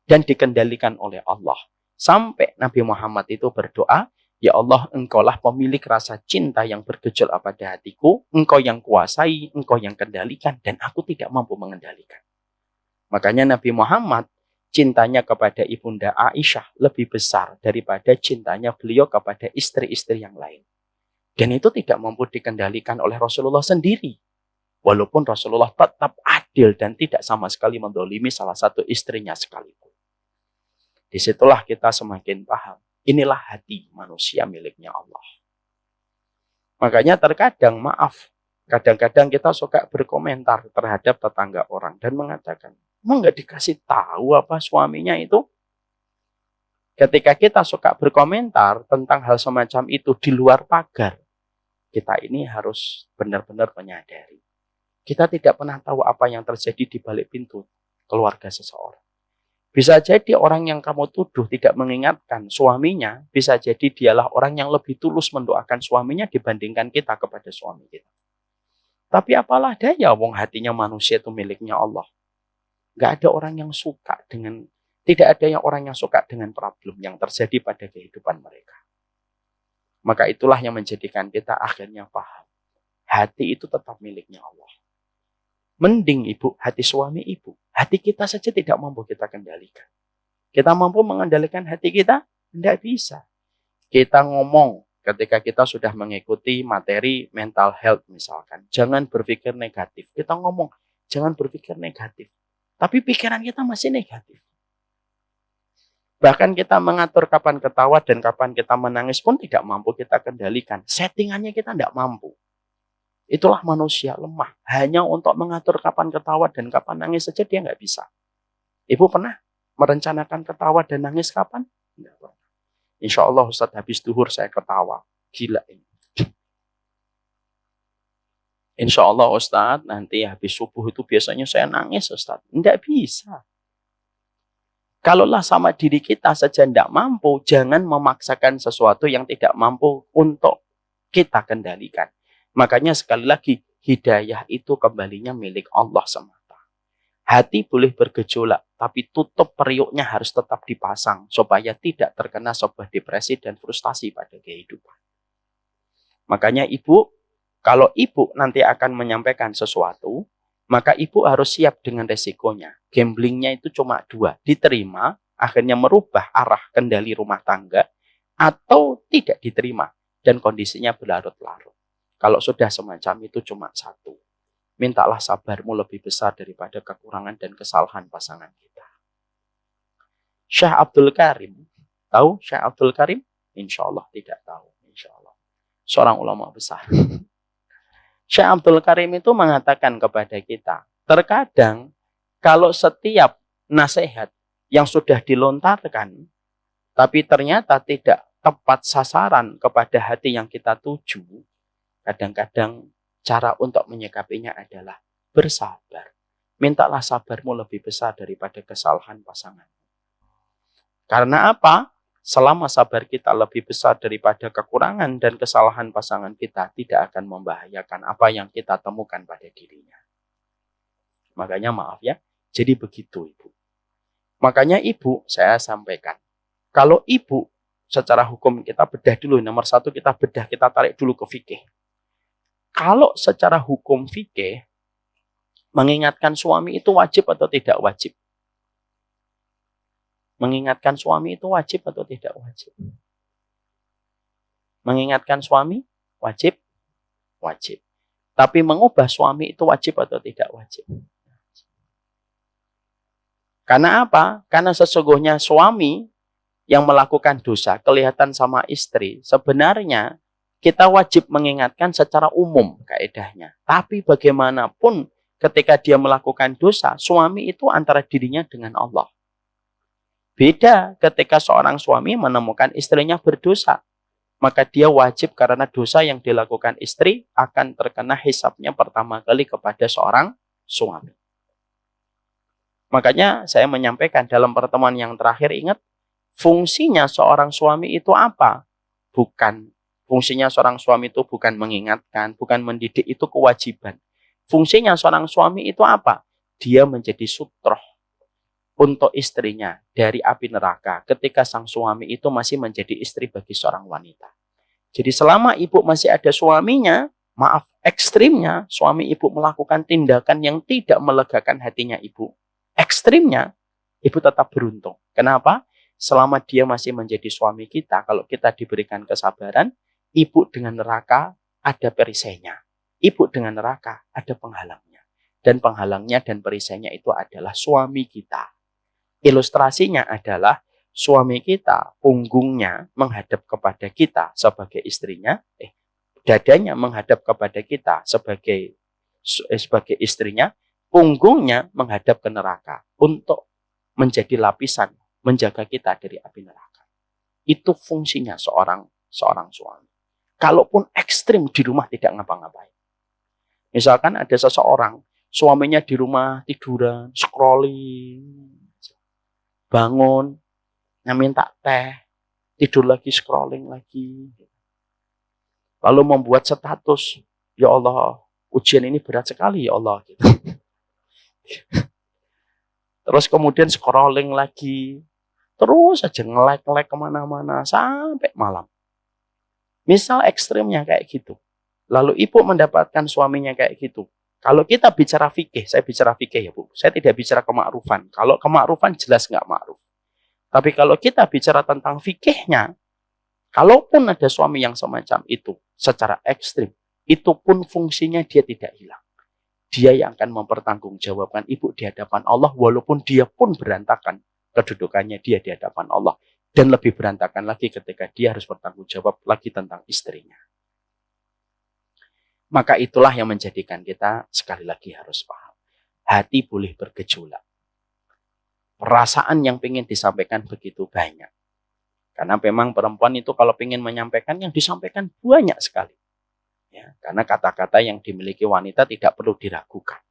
dan dikendalikan oleh Allah. Sampai Nabi Muhammad itu berdoa, ya Allah, engkaulah pemilik rasa cinta yang bergejolak pada hatiku, engkau yang kuasai, engkau yang kendalikan, dan aku tidak mampu mengendalikan. Makanya Nabi Muhammad cintanya kepada Ibunda Aisyah lebih besar daripada cintanya beliau kepada istri-istri yang lain. Dan itu tidak mampu dikendalikan oleh Rasulullah sendiri. Walaupun Rasulullah tetap adil dan tidak sama sekali mendolimi salah satu istrinya sekalipun. Disitulah kita semakin paham. Inilah hati manusia miliknya Allah. Makanya terkadang, kadang-kadang kita suka berkomentar terhadap tetangga orang dan mengatakan, emang nggak dikasih tahu apa suaminya itu? Ketika kita suka berkomentar tentang hal semacam itu di luar pagar, kita ini harus benar-benar menyadari. Kita tidak pernah tahu apa yang terjadi di balik pintu keluarga seseorang. Bisa jadi orang yang kamu tuduh tidak mengingatkan suaminya, bisa jadi dialah orang yang lebih tulus mendoakan suaminya dibandingkan kita kepada suami kita. Tapi apalah daya, wong hatinya manusia itu miliknya Allah. Gak ada orang yang suka dengan, tidak ada orang yang suka dengan problem yang terjadi pada kehidupan mereka. Maka itulah yang menjadikan kita akhirnya paham. Hati itu tetap miliknya Allah. Mending ibu, hati suami ibu. Hati kita saja tidak mampu kita kendalikan. Kita mampu mengendalikan hati kita? Tidak bisa. Kita ngomong ketika kita sudah mengikuti materi mental health misalkan. Jangan berpikir negatif. Kita ngomong, jangan berpikir negatif. Tapi pikiran kita masih negatif. Bahkan kita mengatur kapan ketawa dan kapan kita menangis pun tidak mampu kita kendalikan. Settingannya kita tidak mampu. Itulah manusia lemah. Hanya untuk mengatur kapan ketawa dan kapan nangis saja dia nggak bisa. Ibu pernah merencanakan ketawa dan nangis kapan? Tidak pernah. Insya Allah Ustadz habis duhur saya ketawa. Gila ini. Insya Allah Ustadz nanti habis subuh itu biasanya saya nangis Ustadz. Tidak bisa. Kalaulah sama diri kita saja tidak mampu, jangan memaksakan sesuatu yang tidak mampu untuk kita kendalikan. Makanya sekali lagi, hidayah itu kembalinya milik Allah semata. Hati boleh bergejolak, tapi tutup periuknya harus tetap dipasang supaya tidak terkena sebuah depresi dan frustasi pada kehidupan. Makanya ibu, kalau ibu nanti akan menyampaikan sesuatu, maka ibu harus siap dengan resikonya. Gamblingnya itu cuma dua, diterima, akhirnya merubah arah kendali rumah tangga, atau tidak diterima, dan kondisinya berlarut-larut. Kalau sudah semacam itu cuma satu. Mintalah sabarmu lebih besar daripada kekurangan dan kesalahan pasangan kita. Syekh Abdul Karim, tahu Syekh Abdul Karim? Insya Allah tidak tahu. Insya Allah. Seorang ulama besar. Syekh Abdul Karim itu mengatakan kepada kita, terkadang kalau setiap nasihat yang sudah dilontarkan, tapi ternyata tidak tepat sasaran kepada hati yang kita tuju, kadang-kadang cara untuk menyikapinya adalah bersabar. Mintalah sabarmu lebih besar daripada kesalahan pasangan. Karena apa? Selama sabar kita lebih besar daripada kekurangan dan kesalahan pasangan kita, tidak akan membahayakan apa yang kita temukan pada dirinya. Makanya maaf ya, jadi begitu ibu. Makanya ibu, saya sampaikan, kalau ibu secara hukum kita bedah dulu, nomor satu kita bedah, kita tarik dulu ke fikih. Kalau secara hukum fikih, mengingatkan suami itu wajib atau tidak wajib? Mengingatkan suami itu wajib atau tidak wajib? Mengingatkan suami wajib? Wajib. Tapi mengubah suami itu wajib atau tidak wajib? Karena apa? Karena sesungguhnya suami yang melakukan dosa kelihatan sama istri, sebenarnya kita wajib mengingatkan secara umum kaedahnya. Tapi bagaimanapun ketika dia melakukan dosa, suami itu antara dirinya dengan Allah. Beda ketika seorang suami menemukan istrinya berdosa. Maka dia wajib karena dosa yang dilakukan istri akan terkena hisabnya pertama kali kepada seorang suami. Makanya saya menyampaikan dalam pertemuan yang terakhir, ingat, fungsinya seorang suami itu apa? Fungsinya seorang suami itu bukan mengingatkan, bukan mendidik, itu kewajiban. Fungsinya seorang suami itu apa? Dia menjadi sutroh untuk istrinya dari api neraka ketika sang suami itu masih menjadi istri bagi seorang wanita. Jadi selama ibu masih ada suaminya, maaf, ekstrimnya suami ibu melakukan tindakan yang tidak melegakan hatinya ibu, ekstrimnya, ibu tetap beruntung. Kenapa? Selama dia masih menjadi suami kita, kalau kita diberikan kesabaran, ibu dengan neraka ada perisainya. Ibu dengan neraka ada penghalangnya. Dan penghalangnya dan perisainya itu adalah suami kita. Ilustrasinya adalah suami kita, punggungnya menghadap kepada kita sebagai istrinya, dadanya menghadap kepada kita sebagai istrinya, punggungnya menghadap ke neraka untuk menjadi lapisan menjaga kita dari api neraka. Itu fungsinya seorang suami. Kalaupun ekstrim di rumah tidak ngapa-ngapain. Misalkan ada seseorang, suaminya di rumah tiduran, scrolling, bangun, minta teh, tidur lagi, scrolling lagi. Lalu membuat status, ya Allah, ujian ini berat sekali ya Allah. Gitu. Terus kemudian scrolling lagi, terus aja nge-like kemana-mana sampai malam. Misal ekstrimnya kayak gitu. Lalu ibu mendapatkan suaminya kayak gitu. Kalau kita bicara fikih, saya bicara fikih ya Bu. Saya tidak bicara kemakrufan. Kalau kemakrufan jelas nggak makruf. Tapi kalau kita bicara tentang fikihnya, kalaupun ada suami yang semacam itu secara ekstrim, itu pun fungsinya dia tidak hilang. Dia yang akan mempertanggungjawabkan ibu di hadapan Allah, walaupun dia pun berantakan kedudukannya dia di hadapan Allah. Dan lebih berantakan lagi ketika dia harus bertanggung jawab lagi tentang istrinya. Maka itulah yang menjadikan kita sekali lagi harus paham. Hati boleh bergejolak. Perasaan yang ingin disampaikan begitu banyak. Karena memang perempuan itu kalau ingin menyampaikan, yang disampaikan banyak sekali. Ya, karena kata-kata yang dimiliki wanita tidak perlu diragukan.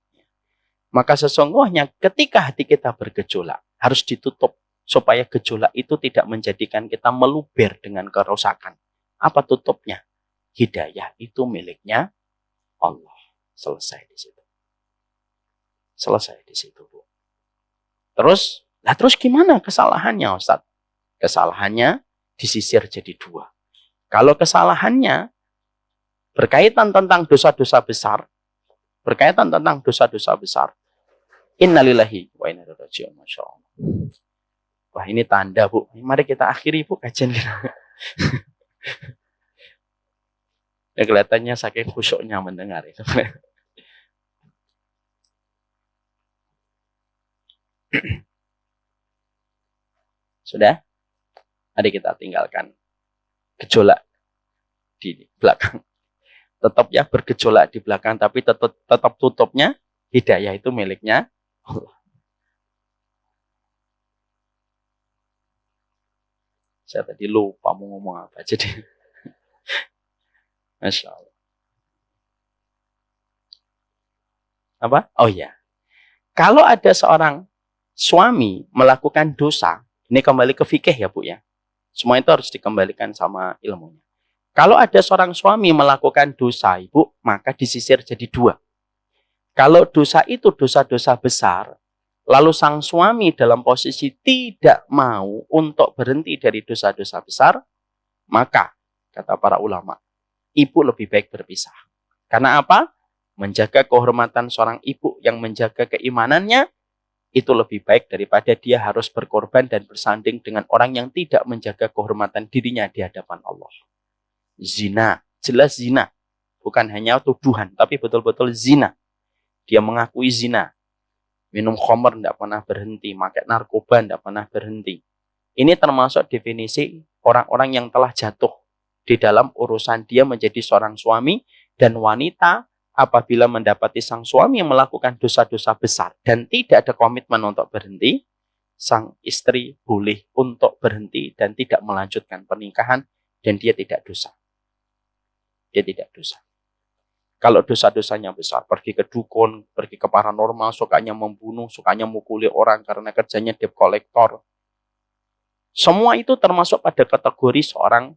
Maka sesungguhnya ketika hati kita bergejolak, harus ditutup. Supaya gejolak itu tidak menjadikan kita meluber dengan kerusakan. Apa tutupnya? Hidayah itu miliknya Allah. Selesai di situ. Selesai di situ, Bu. Terus gimana kesalahannya, Ustaz? Kesalahannya disisir jadi dua. Kalau kesalahannya berkaitan tentang dosa-dosa besar, innalillahi wa inna ilaihi raji'un, Masya Allah. Wah, ini tanda, Bu. Mari kita akhiri, Bu, kajian kita. Ya, kelihatannya saking khusyuknya mendengar itu. Sudah? Mari kita tinggalkan gejolak di belakang. Tetap ya bergejolak di belakang, tapi tetap tutupnya hidayah itu miliknya Allah. Saya tadi lupa mau ngomong apa, jadi Masya Allah. Apa? Oh ya, kalau ada seorang suami melakukan dosa, ini kembali ke fikih ya, Bu ya. Semua itu harus dikembalikan sama ilmunya. Kalau ada seorang suami melakukan dosa, Ibu, maka disisir jadi dua. Kalau dosa itu dosa-dosa besar, lalu sang suami dalam posisi tidak mau untuk berhenti dari dosa-dosa besar, maka, kata para ulama, ibu lebih baik berpisah. Karena apa? Menjaga kehormatan seorang ibu yang menjaga keimanannya, itu lebih baik daripada dia harus berkorban dan bersanding dengan orang yang tidak menjaga kehormatan dirinya di hadapan Allah. Zina, jelas zina. Bukan hanya tuduhan, tapi betul-betul zina. Dia mengakui zina. Minum khamr tidak pernah berhenti, pakai narkoba tidak pernah berhenti. Ini termasuk definisi orang-orang yang telah jatuh di dalam urusan dia menjadi seorang suami, dan wanita apabila mendapati sang suami yang melakukan dosa-dosa besar dan tidak ada komitmen untuk berhenti, sang istri boleh untuk berhenti dan tidak melanjutkan pernikahan, dan dia tidak dosa. Dia tidak dosa. Kalau dosa-dosanya besar, pergi ke dukun, pergi ke paranormal, sukanya membunuh, sukanya mukuli orang karena kerjanya debt collector. Semua itu termasuk pada kategori seorang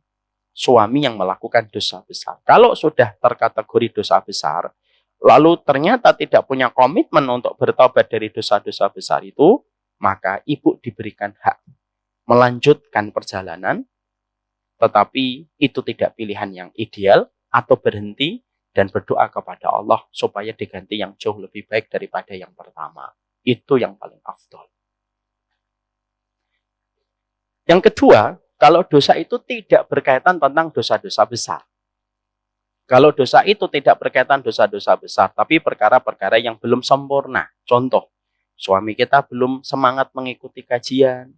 suami yang melakukan dosa besar. Kalau sudah terkategori dosa besar, lalu ternyata tidak punya komitmen untuk bertobat dari dosa-dosa besar itu, maka ibu diberikan hak melanjutkan perjalanan, tetapi itu tidak pilihan yang ideal, atau berhenti dan berdoa kepada Allah supaya diganti yang jauh lebih baik daripada yang pertama. Itu yang paling afdol. Yang kedua, kalau dosa itu tidak berkaitan tentang dosa-dosa besar. Kalau dosa itu tidak berkaitan dosa-dosa besar, tapi perkara-perkara yang belum sempurna. Contoh, suami kita belum semangat mengikuti kajian,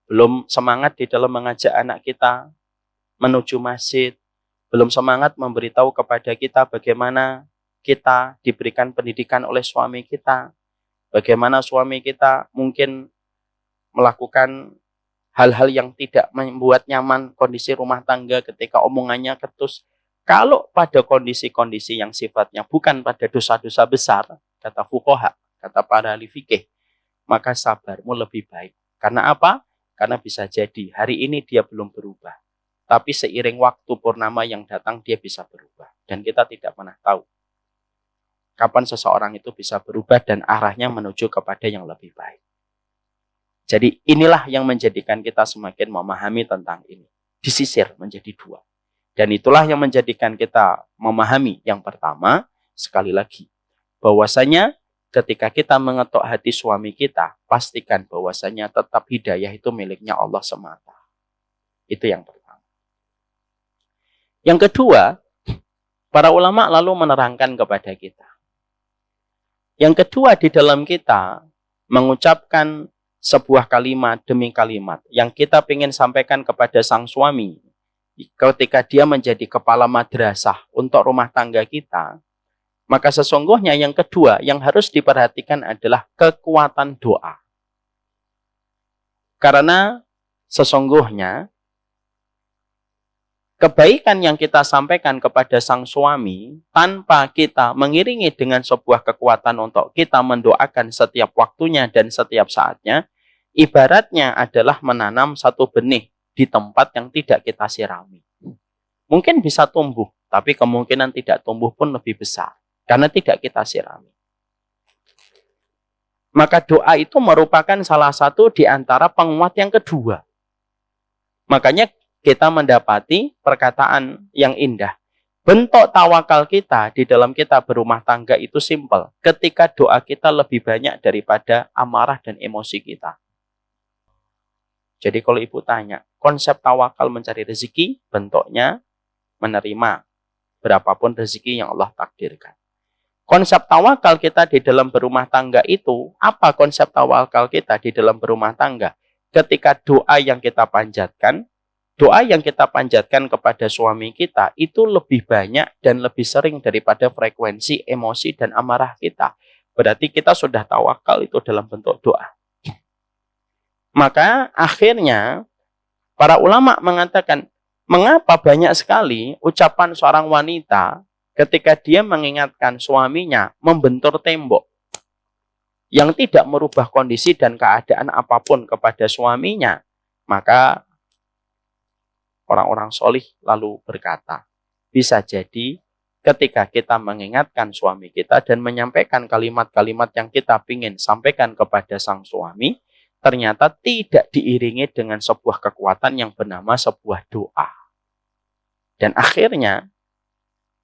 belum semangat di dalam mengajak anak kita menuju masjid, belum semangat memberitahu kepada kita bagaimana kita diberikan pendidikan oleh suami kita, bagaimana suami kita mungkin melakukan hal-hal yang tidak membuat nyaman kondisi rumah tangga ketika omongannya ketus. Kalau pada kondisi-kondisi yang sifatnya bukan pada dosa-dosa besar, kata fuqaha, kata para ahli fikih, maka sabarmu lebih baik. Karena apa? Karena bisa jadi hari ini dia belum berubah, tapi seiring waktu purnama yang datang dia bisa berubah. Dan kita tidak pernah tahu kapan seseorang itu bisa berubah dan arahnya menuju kepada yang lebih baik. Jadi inilah yang menjadikan kita semakin memahami tentang ini. Disisir menjadi dua. Dan itulah yang menjadikan kita memahami yang pertama, sekali lagi, bahwasanya ketika kita mengetuk hati suami kita, pastikan bahwasanya tetap hidayah itu miliknya Allah semata. Itu yang pertama. Yang kedua, para ulama lalu menerangkan kepada kita. Yang kedua, di dalam kita mengucapkan sebuah kalimat demi kalimat yang kita ingin sampaikan kepada sang suami ketika dia menjadi kepala madrasah untuk rumah tangga kita, maka sesungguhnya yang kedua yang harus diperhatikan adalah kekuatan doa. Karena sesungguhnya kebaikan yang kita sampaikan kepada sang suami tanpa kita mengiringi dengan sebuah kekuatan untuk kita mendoakan setiap waktunya dan setiap saatnya, ibaratnya adalah menanam satu benih di tempat yang tidak kita sirami. Mungkin bisa tumbuh, tapi kemungkinan tidak tumbuh pun lebih besar karena tidak kita sirami. Maka doa itu merupakan salah satu di antara penguat yang kedua. Makanya kita mendapati perkataan yang indah. Bentuk tawakal kita di dalam kita berumah tangga itu simpel. Ketika doa kita lebih banyak daripada amarah dan emosi kita. Jadi kalau ibu tanya, konsep tawakal mencari rezeki, bentuknya menerima berapapun rezeki yang Allah takdirkan. Konsep tawakal kita di dalam berumah tangga itu, apa konsep tawakal kita di dalam berumah tangga? Ketika doa yang kita panjatkan kepada suami kita itu lebih banyak dan lebih sering daripada frekuensi emosi dan amarah kita. Berarti kita sudah tawakal itu dalam bentuk doa. Maka akhirnya para ulama mengatakan, mengapa banyak sekali ucapan seorang wanita ketika dia mengingatkan suaminya membentur tembok yang tidak merubah kondisi dan keadaan apapun kepada suaminya, maka orang-orang solih lalu berkata, bisa jadi ketika kita mengingatkan suami kita dan menyampaikan kalimat-kalimat yang kita ingin sampaikan kepada sang suami, ternyata tidak diiringi dengan sebuah kekuatan yang bernama sebuah doa. Dan akhirnya,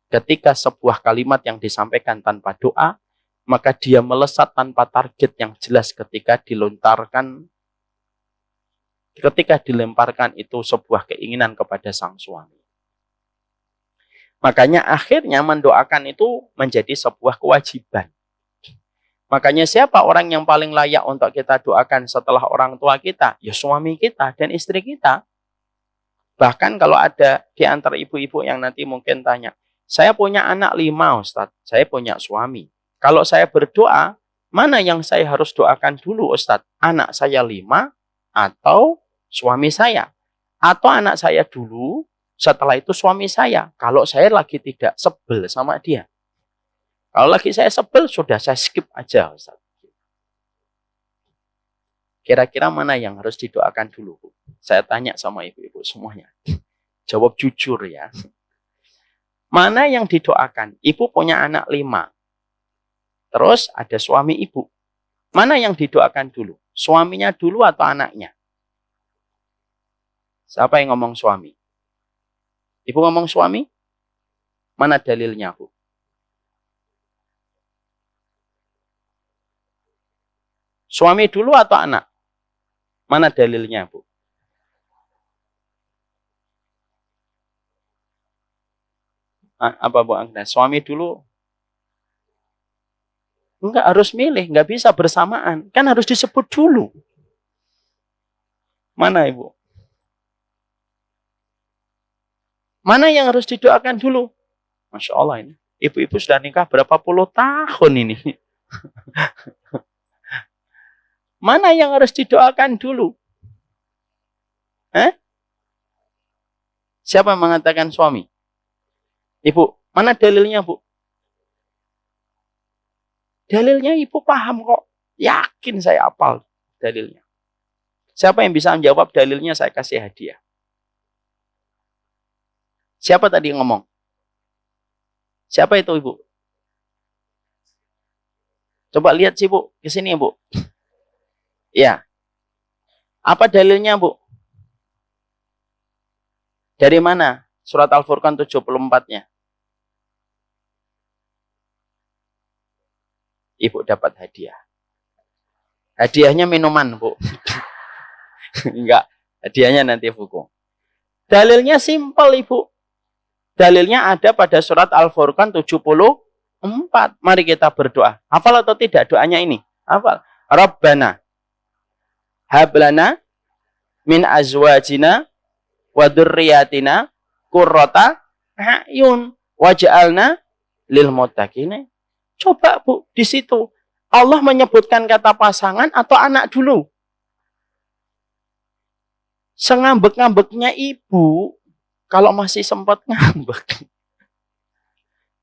ketika sebuah kalimat yang disampaikan tanpa doa, maka dia melesat tanpa target yang jelas ketika dilemparkan itu sebuah keinginan kepada sang suami. Makanya akhirnya mendoakan itu menjadi sebuah kewajiban. Makanya siapa orang yang paling layak untuk kita doakan setelah orang tua kita? Ya suami kita dan istri kita. Bahkan kalau ada di antara ibu-ibu yang nanti mungkin tanya, saya punya anak 5 Ustadz, saya punya suami. Kalau saya berdoa, mana yang saya harus doakan dulu Ustadz? Anak saya 5 atau suami saya, atau anak saya dulu, setelah itu suami saya. Kalau saya lagi tidak sebel sama dia, kalau lagi saya sebel, sudah saya skip aja, Ustaz. Kira-kira mana yang harus didoakan dulu, Bu? Saya tanya sama ibu-ibu semuanya. Jawab jujur ya. Mana yang didoakan? Ibu punya anak 5. Terus ada suami ibu. Mana yang didoakan dulu? Suaminya dulu atau anaknya? Siapa yang ngomong suami? Ibu ngomong suami? Mana dalilnya, Bu? Suami dulu atau anak? Mana dalilnya, Bu? Apa Bu Agnes? Suami dulu? Enggak, harus milih. Enggak bisa bersamaan. Kan harus disebut dulu. Mana Ibu? Mana yang harus didoakan dulu? Masya Allah ini. Ibu-ibu sudah nikah berapa puluh tahun ini. Mana yang harus didoakan dulu? Siapa yang mengatakan suami? Ibu, mana dalilnya Bu? Dalilnya ibu paham kok. Yakin saya hafal dalilnya. Siapa yang bisa menjawab dalilnya saya kasih hadiah. Siapa tadi yang ngomong? Siapa itu Ibu? Coba lihat sih Bu, ke sini Bu. Ya. Apa dalilnya Bu? Dari mana? Surat Al-Furqan 74-nya. Ibu dapat hadiah. Hadiahnya minuman, Bu. Enggak, hadiahnya nanti buku. Dalilnya simpel, Ibu. Dalilnya ada pada surat Al-Furqan 74. Mari kita berdoa. Hafal atau tidak doanya ini? Hafal. Rabbana hablana min azwajina wa dzurriyyatina qurrata a'yun waj'alna lil muttaqina. Coba Bu, di situ Allah menyebutkan kata pasangan atau anak dulu. Sengambek-ngambeknya ibu kalau masih sempat ngambek.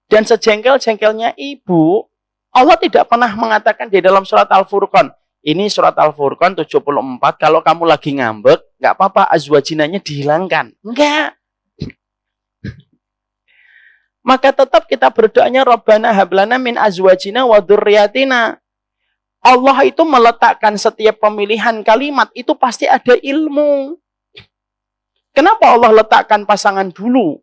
Dan sejengkel-jengkelnya ibu, Allah tidak pernah mengatakan di dalam surat Al-Furqan. Ini surat Al-Furqan 74, kalau kamu lagi ngambek, nggak apa-apa, azwajinanya dihilangkan. Enggak. Maka tetap kita berdoanya Rabbana hablana min azwajina wa dzurriyyatina. Allah itu meletakkan setiap pemilihan kalimat itu pasti ada ilmu. Kenapa Allah letakkan pasangan dulu?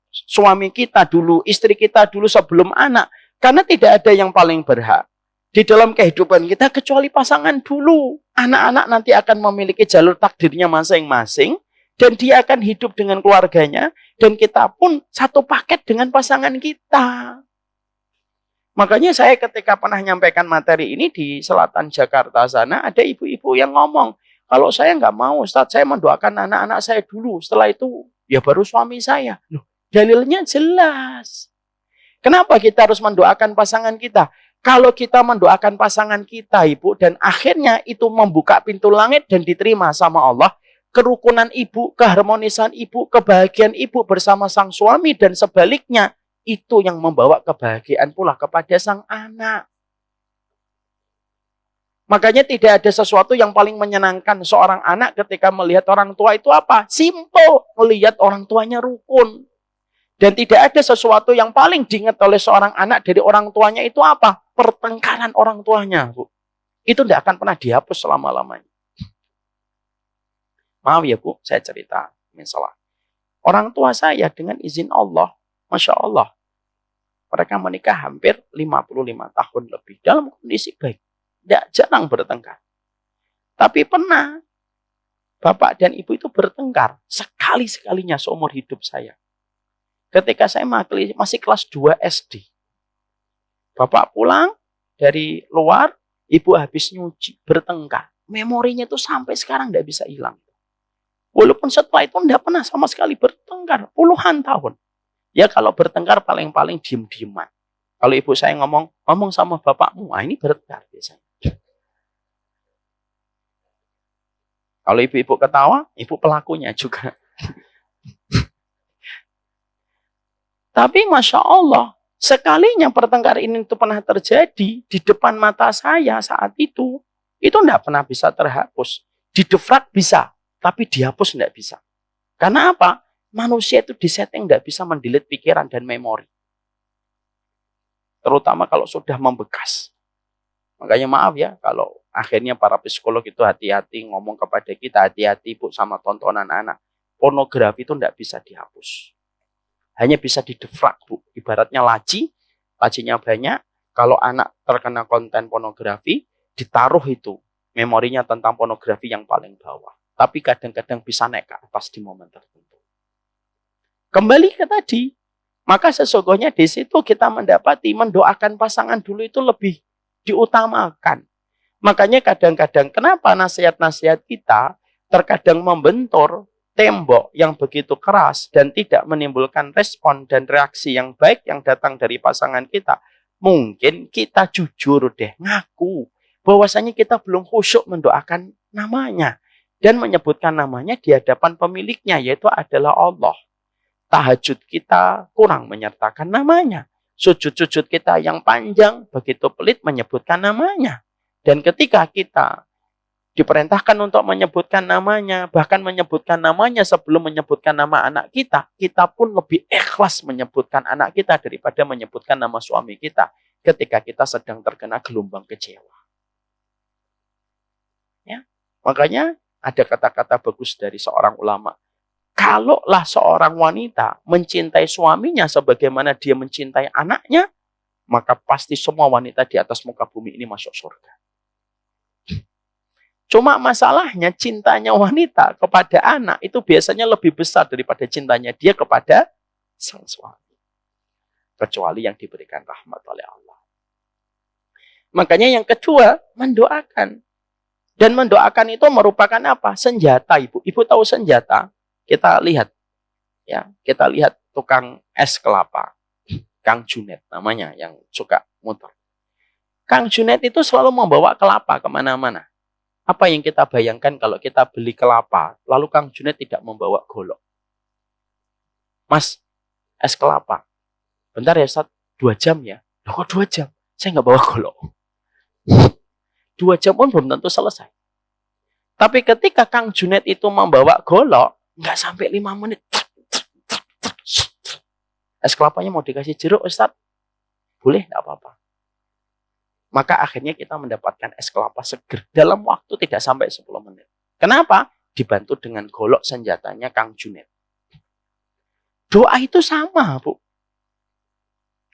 Suami kita dulu, istri kita dulu sebelum anak. Karena tidak ada yang paling berhak di dalam kehidupan kita kecuali pasangan dulu. Anak-anak nanti akan memiliki jalur takdirnya masing-masing. Dan dia akan hidup dengan keluarganya. Dan kita pun satu paket dengan pasangan kita. Makanya saya ketika pernah nyampaikan materi ini di selatan Jakarta sana, ada ibu-ibu yang ngomong, kalau saya nggak mau, Ustaz, saya mendoakan anak-anak saya dulu. Setelah itu, ya baru suami saya. Loh, dalilnya jelas. Kenapa kita harus mendoakan pasangan kita? Kalau kita mendoakan pasangan kita, Ibu, dan akhirnya itu membuka pintu langit dan diterima sama Allah, kerukunan ibu, keharmonisan ibu, kebahagiaan ibu bersama sang suami, dan sebaliknya, itu yang membawa kebahagiaan pula kepada sang anak. Makanya tidak ada sesuatu yang paling menyenangkan seorang anak ketika melihat orang tua itu apa? Simple, melihat orang tuanya rukun. Dan tidak ada sesuatu yang paling diingat oleh seorang anak dari orang tuanya itu apa? Pertengkaran orang tuanya, Bu. Itu tidak akan pernah dihapus selama-lamanya. Maaf ya, Bu, saya cerita. Misalnya, orang tua saya dengan izin Allah, Masya Allah, mereka menikah hampir 55 tahun lebih dalam kondisi baik. Tidak jarang bertengkar. Tapi pernah bapak dan ibu itu bertengkar sekali-sekalinya seumur hidup saya. Ketika saya masih kelas 2 SD. Bapak pulang dari luar, ibu habis nyuci, bertengkar. Memorinya itu sampai sekarang tidak bisa hilang. Walaupun setelah itu tidak pernah sama sekali bertengkar, puluhan tahun. Ya kalau bertengkar paling-paling diem-dieman. Kalau ibu saya ngomong sama bapakmu, ini bertengkar biasanya. Kalau ibu-ibu ketawa, ibu pelakunya juga. Tapi Masya Allah, sekalinya pertengkaran ini itu pernah terjadi di depan mata saya saat itu tidak pernah bisa terhapus. Didefrak bisa, tapi dihapus tidak bisa. Karena apa? Manusia itu disetting tidak bisa mendelete pikiran dan memori. Terutama kalau sudah membekas. Makanya maaf ya, kalau akhirnya para psikolog itu hati-hati ngomong kepada kita, hati-hati Bu sama tontonan anak. Pornografi itu tidak bisa dihapus. Hanya bisa didefrak, Bu. Ibaratnya lacinya banyak. Kalau anak terkena konten pornografi, ditaruh itu memorinya tentang pornografi yang paling bawah. Tapi kadang-kadang bisa naik ke atas di momen tertentu. Kembali ke tadi, maka sesungguhnya di situ kita mendapati mendoakan pasangan dulu itu lebih diutamakan. Makanya kadang-kadang kenapa nasihat-nasihat kita terkadang membentur tembok yang begitu keras dan tidak menimbulkan respon dan reaksi yang baik yang datang dari pasangan kita. Mungkin kita jujur deh, ngaku bahwasanya kita belum khusyuk mendoakan namanya dan menyebutkan namanya di hadapan pemiliknya, yaitu adalah Allah. Tahajud kita kurang menyertakan namanya. Sujud-sujud kita yang panjang begitu pelit menyebutkan namanya. Dan ketika kita diperintahkan untuk menyebutkan namanya, bahkan menyebutkan namanya sebelum menyebutkan nama anak kita, kita pun lebih ikhlas menyebutkan anak kita daripada menyebutkan nama suami kita ketika kita sedang terkena gelombang kecewa. Ya, makanya ada kata-kata bagus dari seorang ulama. Kalaulah seorang wanita mencintai suaminya sebagaimana dia mencintai anaknya, maka pasti semua wanita di atas muka bumi ini masuk surga. Cuma masalahnya cintanya wanita kepada anak itu biasanya lebih besar daripada cintanya dia kepada sang suami. Kecuali yang diberikan rahmat oleh Allah. Makanya yang kedua, mendoakan. Dan mendoakan itu merupakan apa? Senjata, Ibu. Ibu tahu senjata? Kita lihat, ya, kita lihat tukang es kelapa, Kang Junet namanya yang suka muter. Kang Junet itu selalu membawa kelapa kemana-mana. Apa yang kita bayangkan kalau kita beli kelapa, lalu Kang Junet tidak membawa golok? Mas, es kelapa. Bentar ya, Ustaz, 2 jam ya? Loh kok 2 jam? Saya nggak bawa golok. 2 jam pun belum tentu selesai. Tapi ketika Kang Junet itu membawa golok, nggak sampai 5 menit. Es kelapanya mau dikasih jeruk, Ustaz? Boleh, nggak apa-apa. Maka akhirnya kita mendapatkan es kelapa seger dalam waktu tidak sampai 10 menit. Kenapa? Dibantu dengan golok senjatanya Kang Junet. Doa itu sama, Bu.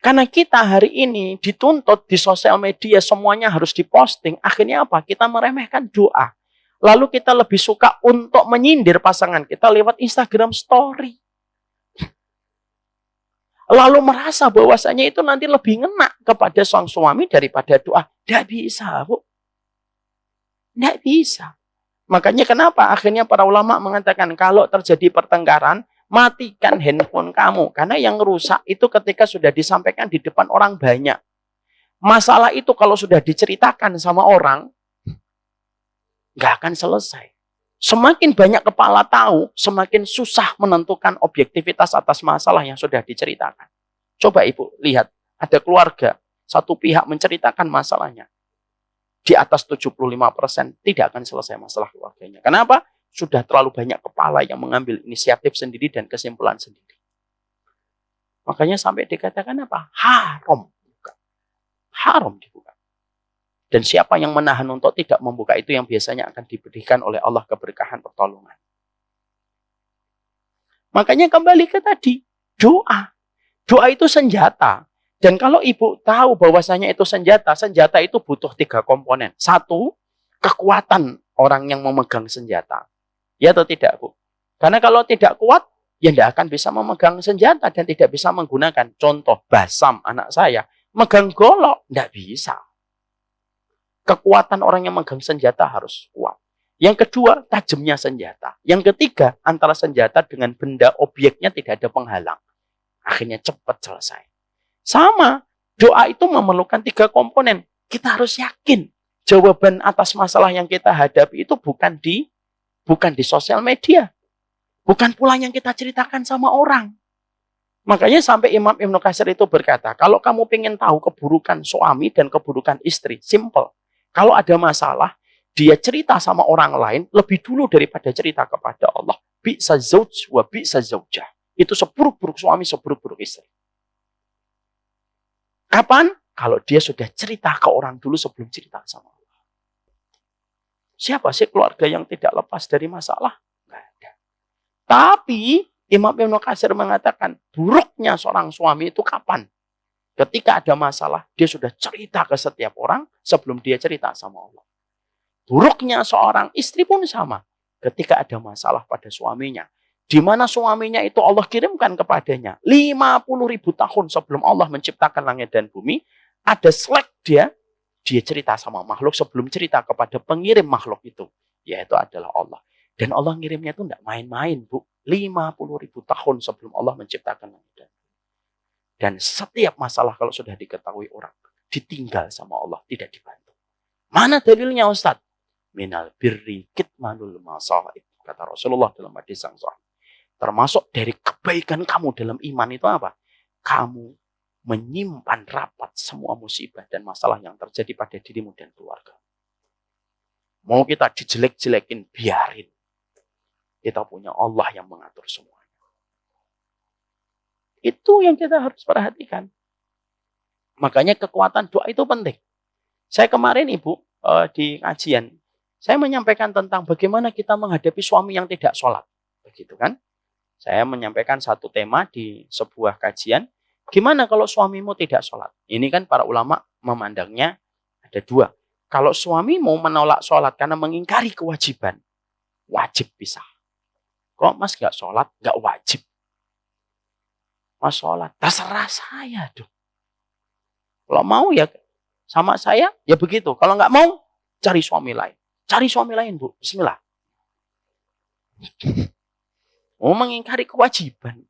Karena kita hari ini dituntut di sosial media semuanya harus diposting. Akhirnya apa? Kita meremehkan doa. Lalu kita lebih suka untuk menyindir pasangan kita lewat Instagram Story. Lalu merasa bahwasanya itu nanti lebih ngena kepada sang suami daripada doa. Tidak bisa, Bu. Tidak bisa. Makanya kenapa akhirnya para ulama mengatakan kalau terjadi pertengkaran, matikan handphone kamu. Karena yang rusak itu ketika sudah disampaikan di depan orang banyak. Masalah itu kalau sudah diceritakan sama orang, nggak akan selesai. Semakin banyak kepala tahu, semakin susah menentukan objektivitas atas masalah yang sudah diceritakan. Coba Ibu lihat, ada keluarga, satu pihak menceritakan masalahnya. Di atas 75% tidak akan selesai masalah keluarganya. Kenapa? Sudah terlalu banyak kepala yang mengambil inisiatif sendiri dan kesimpulan sendiri. Makanya sampai dikatakan apa? Haram. Haram dibuka. Dan siapa yang menahan untuk tidak membuka itu yang biasanya akan diberikan oleh Allah keberkahan pertolongan. Makanya kembali ke tadi, doa. Doa itu senjata. Dan kalau Ibu tahu bahwasanya itu senjata, senjata itu butuh 3 komponen. 1, kekuatan orang yang memegang senjata. Ya atau tidak, Bu? Karena kalau tidak kuat, ya tidak akan bisa memegang senjata dan tidak bisa menggunakan. Contoh, Basam, anak saya, megang golok, tidak bisa. Kekuatan orang yang megang senjata harus kuat. Yang kedua, tajamnya senjata. Yang ketiga, antara senjata dengan benda objeknya tidak ada penghalang. Akhirnya cepat selesai. Sama, doa itu memerlukan 3 komponen. Kita harus yakin jawaban atas masalah yang kita hadapi itu bukan di sosial media. Bukan pula yang kita ceritakan sama orang. Makanya sampai Imam Ibnu Katsir itu berkata, kalau kamu ingin tahu keburukan suami dan keburukan istri, simple. Kalau ada masalah, dia cerita sama orang lain lebih dulu daripada cerita kepada Allah. Bi'sa zauj wa bi'sa zaujah. Itu seburuk-buruk suami, seburuk-buruk istri. Kapan? Kalau dia sudah cerita ke orang dulu sebelum cerita sama Allah. Siapa sih keluarga yang tidak lepas dari masalah? Nggak ada. Tapi Imam Ibnu Katsir mengatakan, buruknya seorang suami itu kapan? Ketika ada masalah, dia sudah cerita ke setiap orang sebelum dia cerita sama Allah. Buruknya seorang istri pun sama. Ketika ada masalah pada suaminya, di mana suaminya itu Allah kirimkan kepadanya 50.000 tahun sebelum Allah menciptakan langit dan bumi, ada slack dia cerita sama makhluk sebelum cerita kepada pengirim makhluk itu, yaitu adalah Allah. Dan Allah ngirimnya itu tidak main-main, Bu. 50.000 tahun sebelum Allah menciptakan langit dan bumi. Dan setiap masalah kalau sudah diketahui orang, ditinggal sama Allah, tidak dibantu. Mana dalilnya, Ustadz? Minal birri kitmanul masaib, kata Rasulullah dalam hadis yang sahih. Termasuk dari kebaikan kamu dalam iman itu apa? Kamu menyimpan rapat semua musibah dan masalah yang terjadi pada dirimu dan keluarga. Mau kita dijelek-jelekin, biarin. Kita punya Allah yang mengatur semuanya. Itu yang kita harus perhatikan. Makanya kekuatan doa itu penting. Saya kemarin Ibu di kajian, saya menyampaikan tentang bagaimana kita menghadapi suami yang tidak sholat. Begitu kan? Saya menyampaikan satu tema di sebuah kajian. Gimana kalau suamimu tidak sholat? Ini kan para ulama memandangnya ada 2. Kalau suamimu menolak sholat karena mengingkari kewajiban, wajib pisah. Kok Mas gak sholat? Gak wajib. Mas sholat, terserah saya dong. Kalau mau ya sama saya, ya begitu. Kalau nggak mau, cari suami lain. Cari suami lain, Bu. Bismillah. Mau mengingkari kewajiban.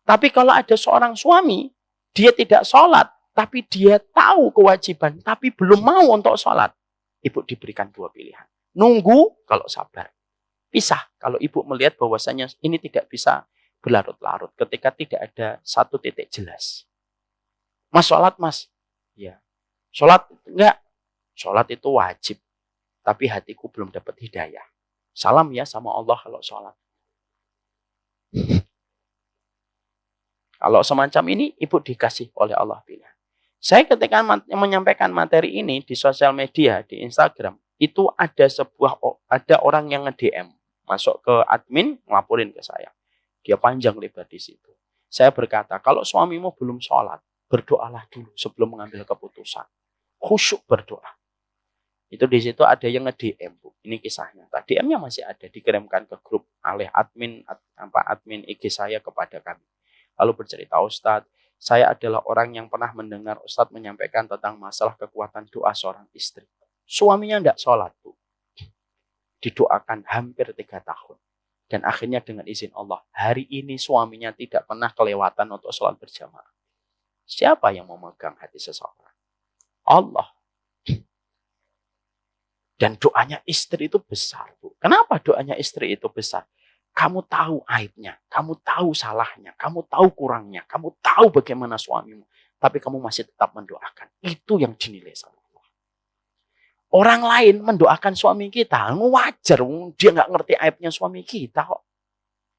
Tapi kalau ada seorang suami, dia tidak sholat, tapi dia tahu kewajiban, tapi belum mau untuk sholat. Ibu diberikan 2 pilihan. Nunggu kalau sabar. Pisah kalau ibu melihat bahwasanya ini tidak bisa berlarut-larut ketika tidak ada satu titik jelas. Mas sholat, Mas? Ya. Sholat? Enggak. Sholat itu wajib. Tapi hatiku belum dapat hidayah. Salam ya sama Allah kalau sholat. Kalau semacam ini, ibu dikasih oleh Allah pilihan. Saya ketika menyampaikan materi ini di sosial media, di Instagram, itu ada orang yang nge-DM, masuk ke admin, ngelaporin ke saya. Dia panjang lebar di situ. Saya berkata, kalau suamimu belum sholat, berdoalah dulu sebelum mengambil keputusan. Khusyuk berdoa. Itu di situ ada yang nge-DM, Bu. Ini kisahnya. DM-nya masih ada, dikirimkan ke grup oleh admin IG saya kepada kami. Lalu bercerita, Ustadz, saya adalah orang yang pernah mendengar Ustadz menyampaikan tentang masalah kekuatan doa seorang istri. Suaminya tidak sholat, Bu. Didoakan hampir 3 tahun. Dan akhirnya dengan izin Allah, hari ini suaminya tidak pernah kelewatan untuk sholat berjamaah. Siapa yang memegang hati seseorang? Allah. Dan doanya istri itu besar, Bu. Kenapa doanya istri itu besar? Kamu tahu aibnya, kamu tahu salahnya, kamu tahu kurangnya, kamu tahu bagaimana suamimu. Tapi kamu masih tetap mendoakan. Itu yang dinilai sama Allah. Orang lain mendoakan suami kita, wajar. Dia nggak ngerti aibnya suami kita kok.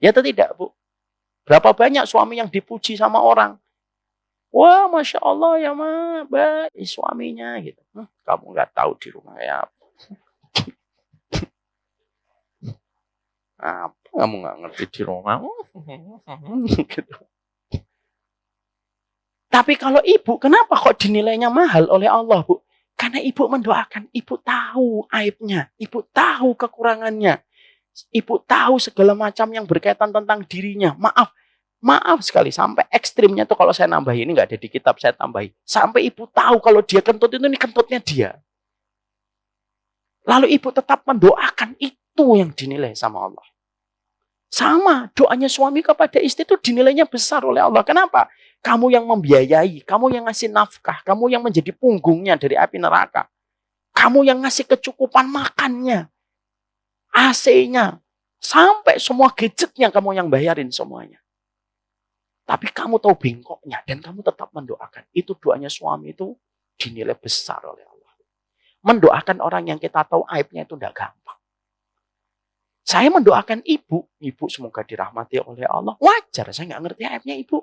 Ya atau tidak, Bu? Berapa banyak suami yang dipuji sama orang? Wah, Masya Allah ya ma, baik suaminya gitu. Kamu nggak tahu di rumah ya apa. Apa kamu nggak ngerti di rumah? Gitu. Tapi kalau ibu, kenapa kok dinilainya mahal oleh Allah, Bu? Karena ibu mendoakan, ibu tahu aibnya, ibu tahu kekurangannya, ibu tahu segala macam yang berkaitan tentang dirinya. Maaf sekali, sampai ekstrimnya tuh kalau saya nambahin, ini nggak ada di kitab, saya tambahin. Sampai ibu tahu kalau dia kentut itu, ini kentutnya dia. Lalu ibu tetap mendoakan, itu yang dinilai sama Allah. Sama, doanya suami kepada istri itu dinilainya besar oleh Allah. Kenapa? Kamu yang membiayai, kamu yang ngasih nafkah, kamu yang menjadi punggungnya dari api neraka. Kamu yang ngasih kecukupan makannya, AC-nya, sampai semua gadgetnya kamu yang bayarin semuanya. Tapi kamu tahu bengkoknya dan kamu tetap mendoakan. Itu doanya suami itu dinilai besar oleh Allah. Mendoakan orang yang kita tahu aibnya itu tidak gampang. Saya mendoakan ibu semoga dirahmati oleh Allah. Wajar, saya nggak ngerti aibnya ibu.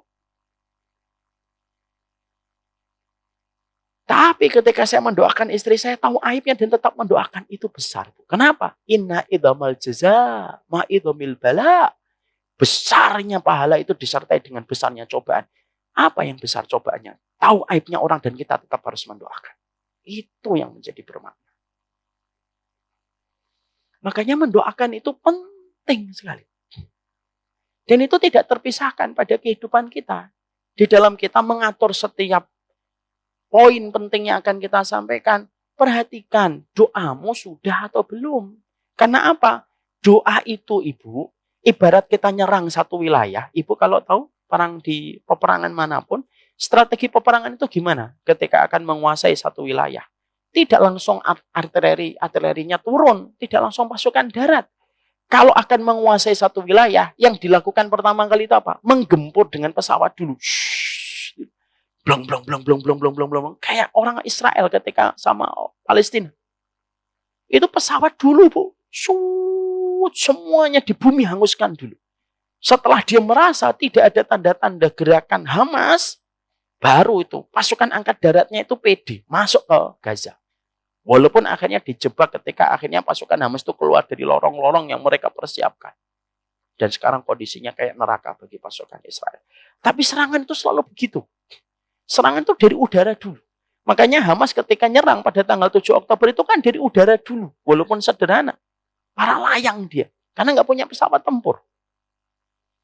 Tapi ketika saya mendoakan istri saya tahu aibnya dan tetap mendoakan, itu besar. Kenapa? Inna idhamal jaza ma idhamil bala. Besarnya pahala itu disertai dengan besarnya cobaan. Apa yang besar cobaannya? Tahu aibnya orang dan kita tetap harus mendoakan. Itu yang menjadi bermakna. Makanya mendoakan itu penting sekali. Dan itu tidak terpisahkan pada kehidupan kita. Di dalam kita mengatur setiap poin penting yang akan kita sampaikan, perhatikan doamu sudah atau belum. Karena apa? Doa itu, Ibu, ibarat kita nyerang satu wilayah. Ibu kalau tahu, perang di peperangan manapun, strategi peperangan itu gimana? Ketika akan menguasai satu wilayah. Tidak langsung artilerinya turun, tidak langsung pasukan darat. Kalau akan menguasai satu wilayah, yang dilakukan pertama kali itu apa? Menggempur dengan pesawat dulu. Blong, blong, blong, blong, blong, blong, blong, blong. Kayak orang Israel ketika sama Palestina. Itu pesawat dulu, Bu. Semuanya di bumi hanguskan dulu. Setelah dia merasa tidak ada tanda-tanda gerakan Hamas, baru itu pasukan angkat daratnya itu pede masuk ke Gaza. Walaupun akhirnya dijebak ketika akhirnya pasukan Hamas itu keluar dari lorong-lorong yang mereka persiapkan. Dan sekarang kondisinya kayak neraka bagi pasukan Israel. Tapi serangan itu selalu begitu. Serangan itu dari udara dulu. Makanya Hamas ketika nyerang pada tanggal 7 Oktober itu kan dari udara dulu. Walaupun sederhana. Para layang dia. Karena nggak punya pesawat tempur.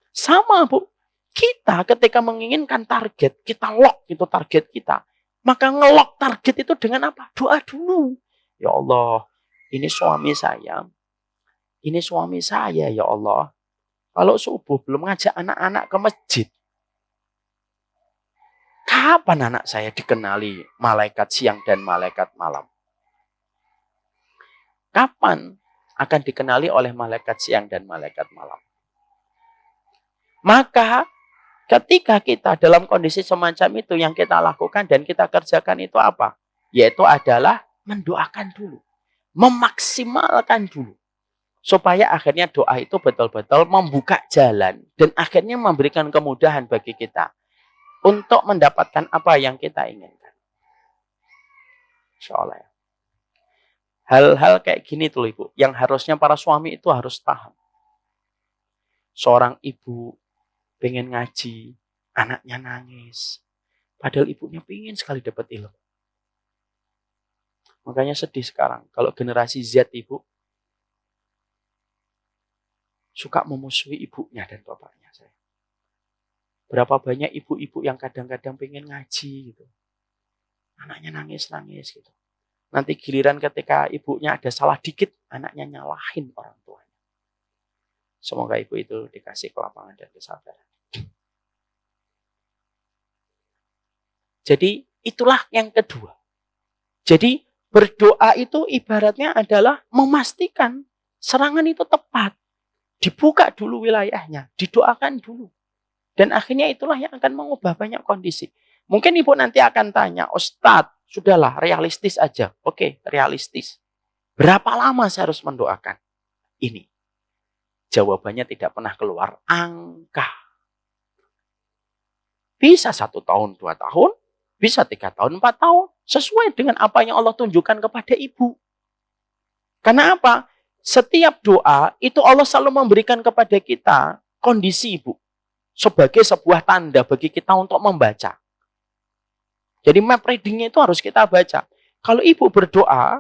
Sama, Bu. Kita ketika menginginkan target, kita lock itu target kita. Maka ngelock target itu dengan apa? Doa dulu. Ya Allah, ini suami saya. Ini suami saya, ya Allah. Kalau subuh belum ngajak anak-anak ke masjid. Kapan anak saya dikenali malaikat siang dan malaikat malam? Kapan akan dikenali oleh malaikat siang dan malaikat malam? Maka ketika kita dalam kondisi semacam itu yang kita lakukan dan kita kerjakan itu apa? Yaitu adalah mendoakan dulu. Memaksimalkan dulu. Supaya akhirnya doa itu betul-betul membuka jalan. Dan akhirnya memberikan kemudahan bagi kita. Untuk mendapatkan apa yang kita inginkan. Insya Allah ya. Hal-hal kayak gini tuh Ibu, yang harusnya para suami itu harus paham. Seorang ibu pengen ngaji, anaknya nangis. Padahal ibunya pengen sekali dapat ilmu. Makanya sedih sekarang, kalau generasi Z Ibu, suka memusuhi ibunya dan bapaknya. Berapa banyak ibu-ibu yang kadang-kadang pengen ngaji gitu. Anaknya nangis-nangis gitu. Nanti giliran ketika ibunya ada salah dikit, anaknya nyalahin orang tuanya. Semoga ibu itu dikasih kelapangan dan kesabaran. Jadi itulah yang kedua. Jadi berdoa itu ibaratnya adalah memastikan serangan itu tepat. Dibuka dulu wilayahnya, didoakan dulu. Dan akhirnya itulah yang akan mengubah banyak kondisi. Mungkin ibu nanti akan tanya, Ustadz, sudahlah realistis aja. Oke, realistis. Berapa lama saya harus mendoakan? Ini. Jawabannya tidak pernah keluar angka. Bisa 1 tahun, 2 tahun. Bisa 3 tahun, 4 tahun. Sesuai dengan apa yang Allah tunjukkan kepada ibu. Karena apa? Setiap doa, itu Allah selalu memberikan kepada kita kondisi ibu. Sebagai sebuah tanda bagi kita untuk membaca. Jadi map readingnya itu harus kita baca. Kalau ibu berdoa,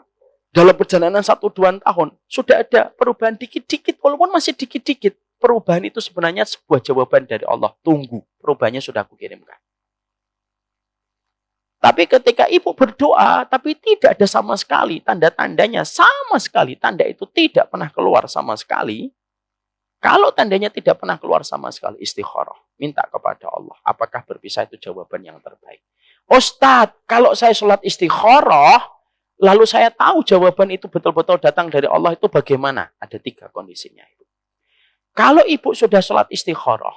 dalam perjalanan 1-2 tahun, sudah ada perubahan dikit-dikit, walaupun masih dikit-dikit. Perubahan itu sebenarnya sebuah jawaban dari Allah. Tunggu, perubahannya sudah aku kirimkan. Tapi ketika ibu berdoa, tapi tidak ada sama sekali tanda-tandanya, sama sekali tanda itu tidak pernah keluar sama sekali. Kalau tandanya tidak pernah keluar sama sekali, istikharah. Minta kepada Allah. Apakah berpisah itu jawaban yang terbaik? Ustadz, kalau saya sholat istikharah, lalu saya tahu jawaban itu betul-betul datang dari Allah, itu bagaimana? Ada 3 kondisinya. Kalau ibu sudah sholat istikharah,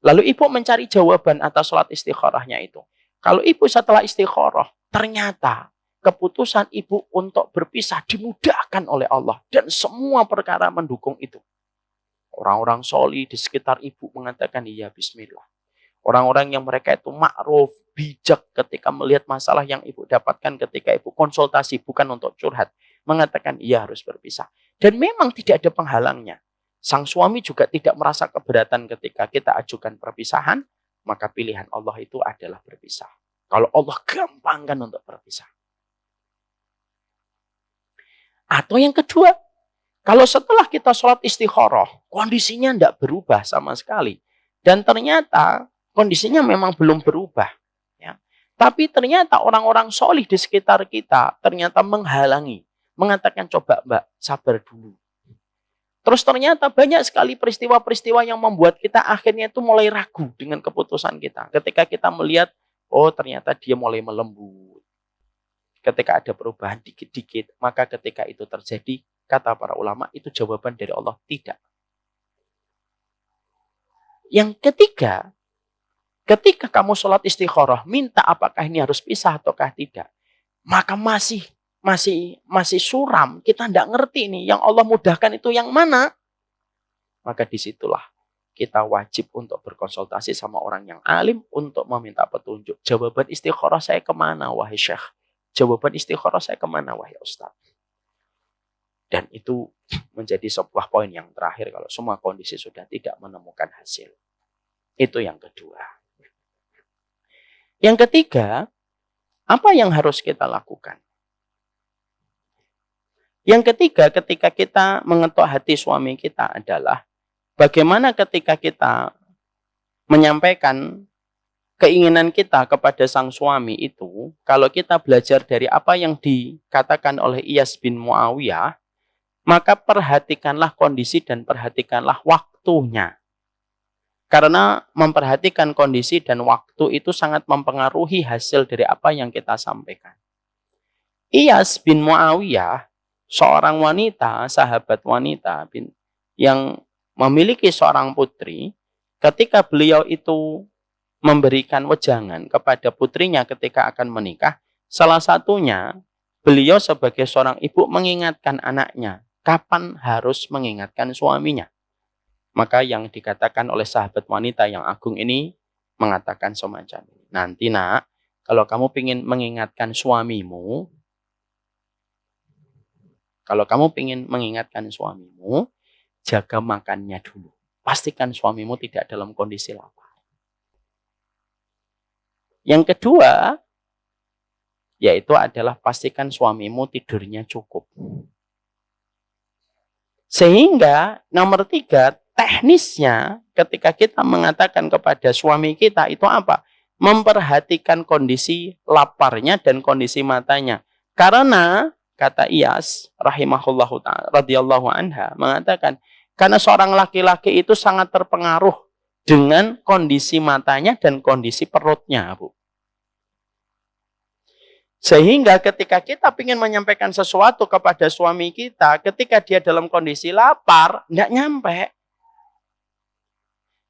lalu ibu mencari jawaban atas sholat istikharahnya itu. Kalau ibu setelah istikharah, ternyata keputusan ibu untuk berpisah dimudahkan oleh Allah. Dan semua perkara mendukung itu. Orang-orang sholih di sekitar ibu mengatakan, iya bismillah. Orang-orang yang mereka itu ma'ruf, bijak ketika melihat masalah yang ibu dapatkan ketika ibu konsultasi, bukan untuk curhat. Mengatakan, iya harus berpisah. Dan memang tidak ada penghalangnya. Sang suami juga tidak merasa keberatan ketika kita ajukan perpisahan, maka pilihan Allah itu adalah berpisah. Kalau Allah gampangkan untuk berpisah. Atau yang kedua, kalau setelah kita sholat istikharah, kondisinya tidak berubah sama sekali. Dan ternyata kondisinya memang belum berubah. Ya. Tapi ternyata orang-orang sholih di sekitar kita ternyata menghalangi. Mengatakan, coba mbak, sabar dulu. Terus ternyata banyak sekali peristiwa-peristiwa yang membuat kita akhirnya itu mulai ragu dengan keputusan kita. Ketika kita melihat, oh ternyata dia mulai melembut. Ketika ada perubahan dikit-dikit, maka ketika itu terjadi, kata para ulama, itu jawaban dari Allah, tidak. Yang ketiga, ketika kamu sholat istikharah, minta apakah ini harus pisah ataukah tidak. Maka masih suram, kita tidak ngerti nih, yang Allah mudahkan itu yang mana. Maka disitulah kita wajib untuk berkonsultasi sama orang yang alim untuk meminta petunjuk. Jawaban istikharah saya kemana, wahai syekh? Jawaban istikharah saya kemana, wahai ustaz? Dan itu menjadi sebuah poin yang terakhir kalau semua kondisi sudah tidak menemukan hasil. Itu yang kedua. Yang ketiga, apa yang harus kita lakukan? Yang ketiga, ketika kita mengetuk hati suami kita adalah bagaimana ketika kita menyampaikan keinginan kita kepada sang suami itu, kalau kita belajar dari apa yang dikatakan oleh Iyas bin Muawiyah, maka perhatikanlah kondisi dan perhatikanlah waktunya. Karena memperhatikan kondisi dan waktu itu sangat mempengaruhi hasil dari apa yang kita sampaikan. Iyas bin Muawiyah, seorang wanita, sahabat wanita yang memiliki seorang putri, ketika beliau itu memberikan wejangan kepada putrinya ketika akan menikah, salah satunya beliau sebagai seorang ibu mengingatkan anaknya, kapan harus mengingatkan suaminya. Maka yang dikatakan oleh sahabat wanita yang agung ini mengatakan semacam ini. Nanti nak, Kalau kamu ingin mengingatkan suamimu, jaga makannya dulu. Pastikan suamimu tidak dalam kondisi lapar. Yang kedua, yaitu adalah pastikan suamimu tidurnya cukup. Sehingga nomor 3, teknisnya ketika kita mengatakan kepada suami kita itu apa? Memperhatikan kondisi laparnya dan kondisi matanya. Karena kata Iyas rahimahullahu ta'ala radhiyallahu anha mengatakan, karena seorang laki-laki itu sangat terpengaruh dengan kondisi matanya dan kondisi perutnya, Bu. Sehingga ketika kita ingin menyampaikan sesuatu kepada suami kita, ketika dia dalam kondisi lapar, tidak nyampe.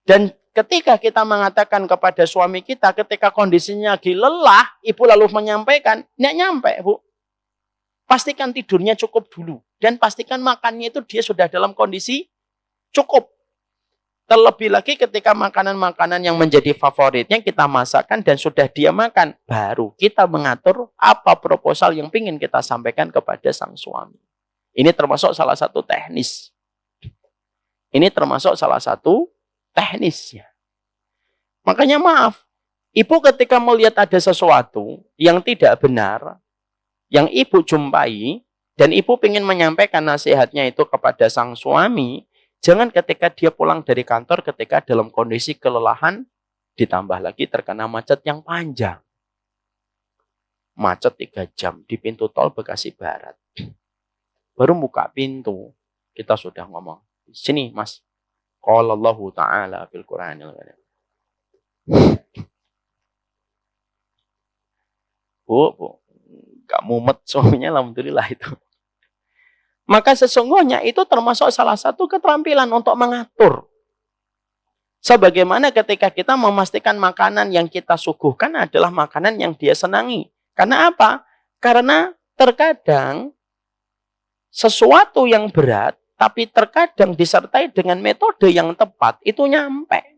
Dan ketika kita mengatakan kepada suami kita, ketika kondisinya lagi lelah, ibu lalu menyampaikan, tidak nyampe, Bu. Pastikan tidurnya cukup dulu. Dan pastikan makannya itu dia sudah dalam kondisi cukup. Terlebih lagi ketika makanan-makanan yang menjadi favoritnya kita masakkan dan sudah dia makan. Baru kita mengatur apa proposal yang ingin kita sampaikan kepada sang suami. Ini termasuk salah satu teknis. Teknisnya. Makanya maaf, ibu ketika melihat ada sesuatu yang tidak benar, yang ibu jumpai, dan ibu ingin menyampaikan nasihatnya itu kepada sang suami, jangan ketika dia pulang dari kantor ketika dalam kondisi kelelahan, ditambah lagi terkena macet yang panjang. Macet 3 jam di pintu tol Bekasi Barat. Baru buka pintu, kita sudah ngomong, sini mas, qala Allahu ta'ala fil Qur'anil Karim. Bu, gak mumet suaminya, alhamdulillah itu. Maka sesungguhnya itu termasuk salah satu keterampilan untuk mengatur. Sebagaimana ketika kita memastikan makanan yang kita suguhkan adalah makanan yang dia senangi. Karena apa? Karena terkadang sesuatu yang berat, tapi terkadang disertai dengan metode yang tepat, itu nyampe.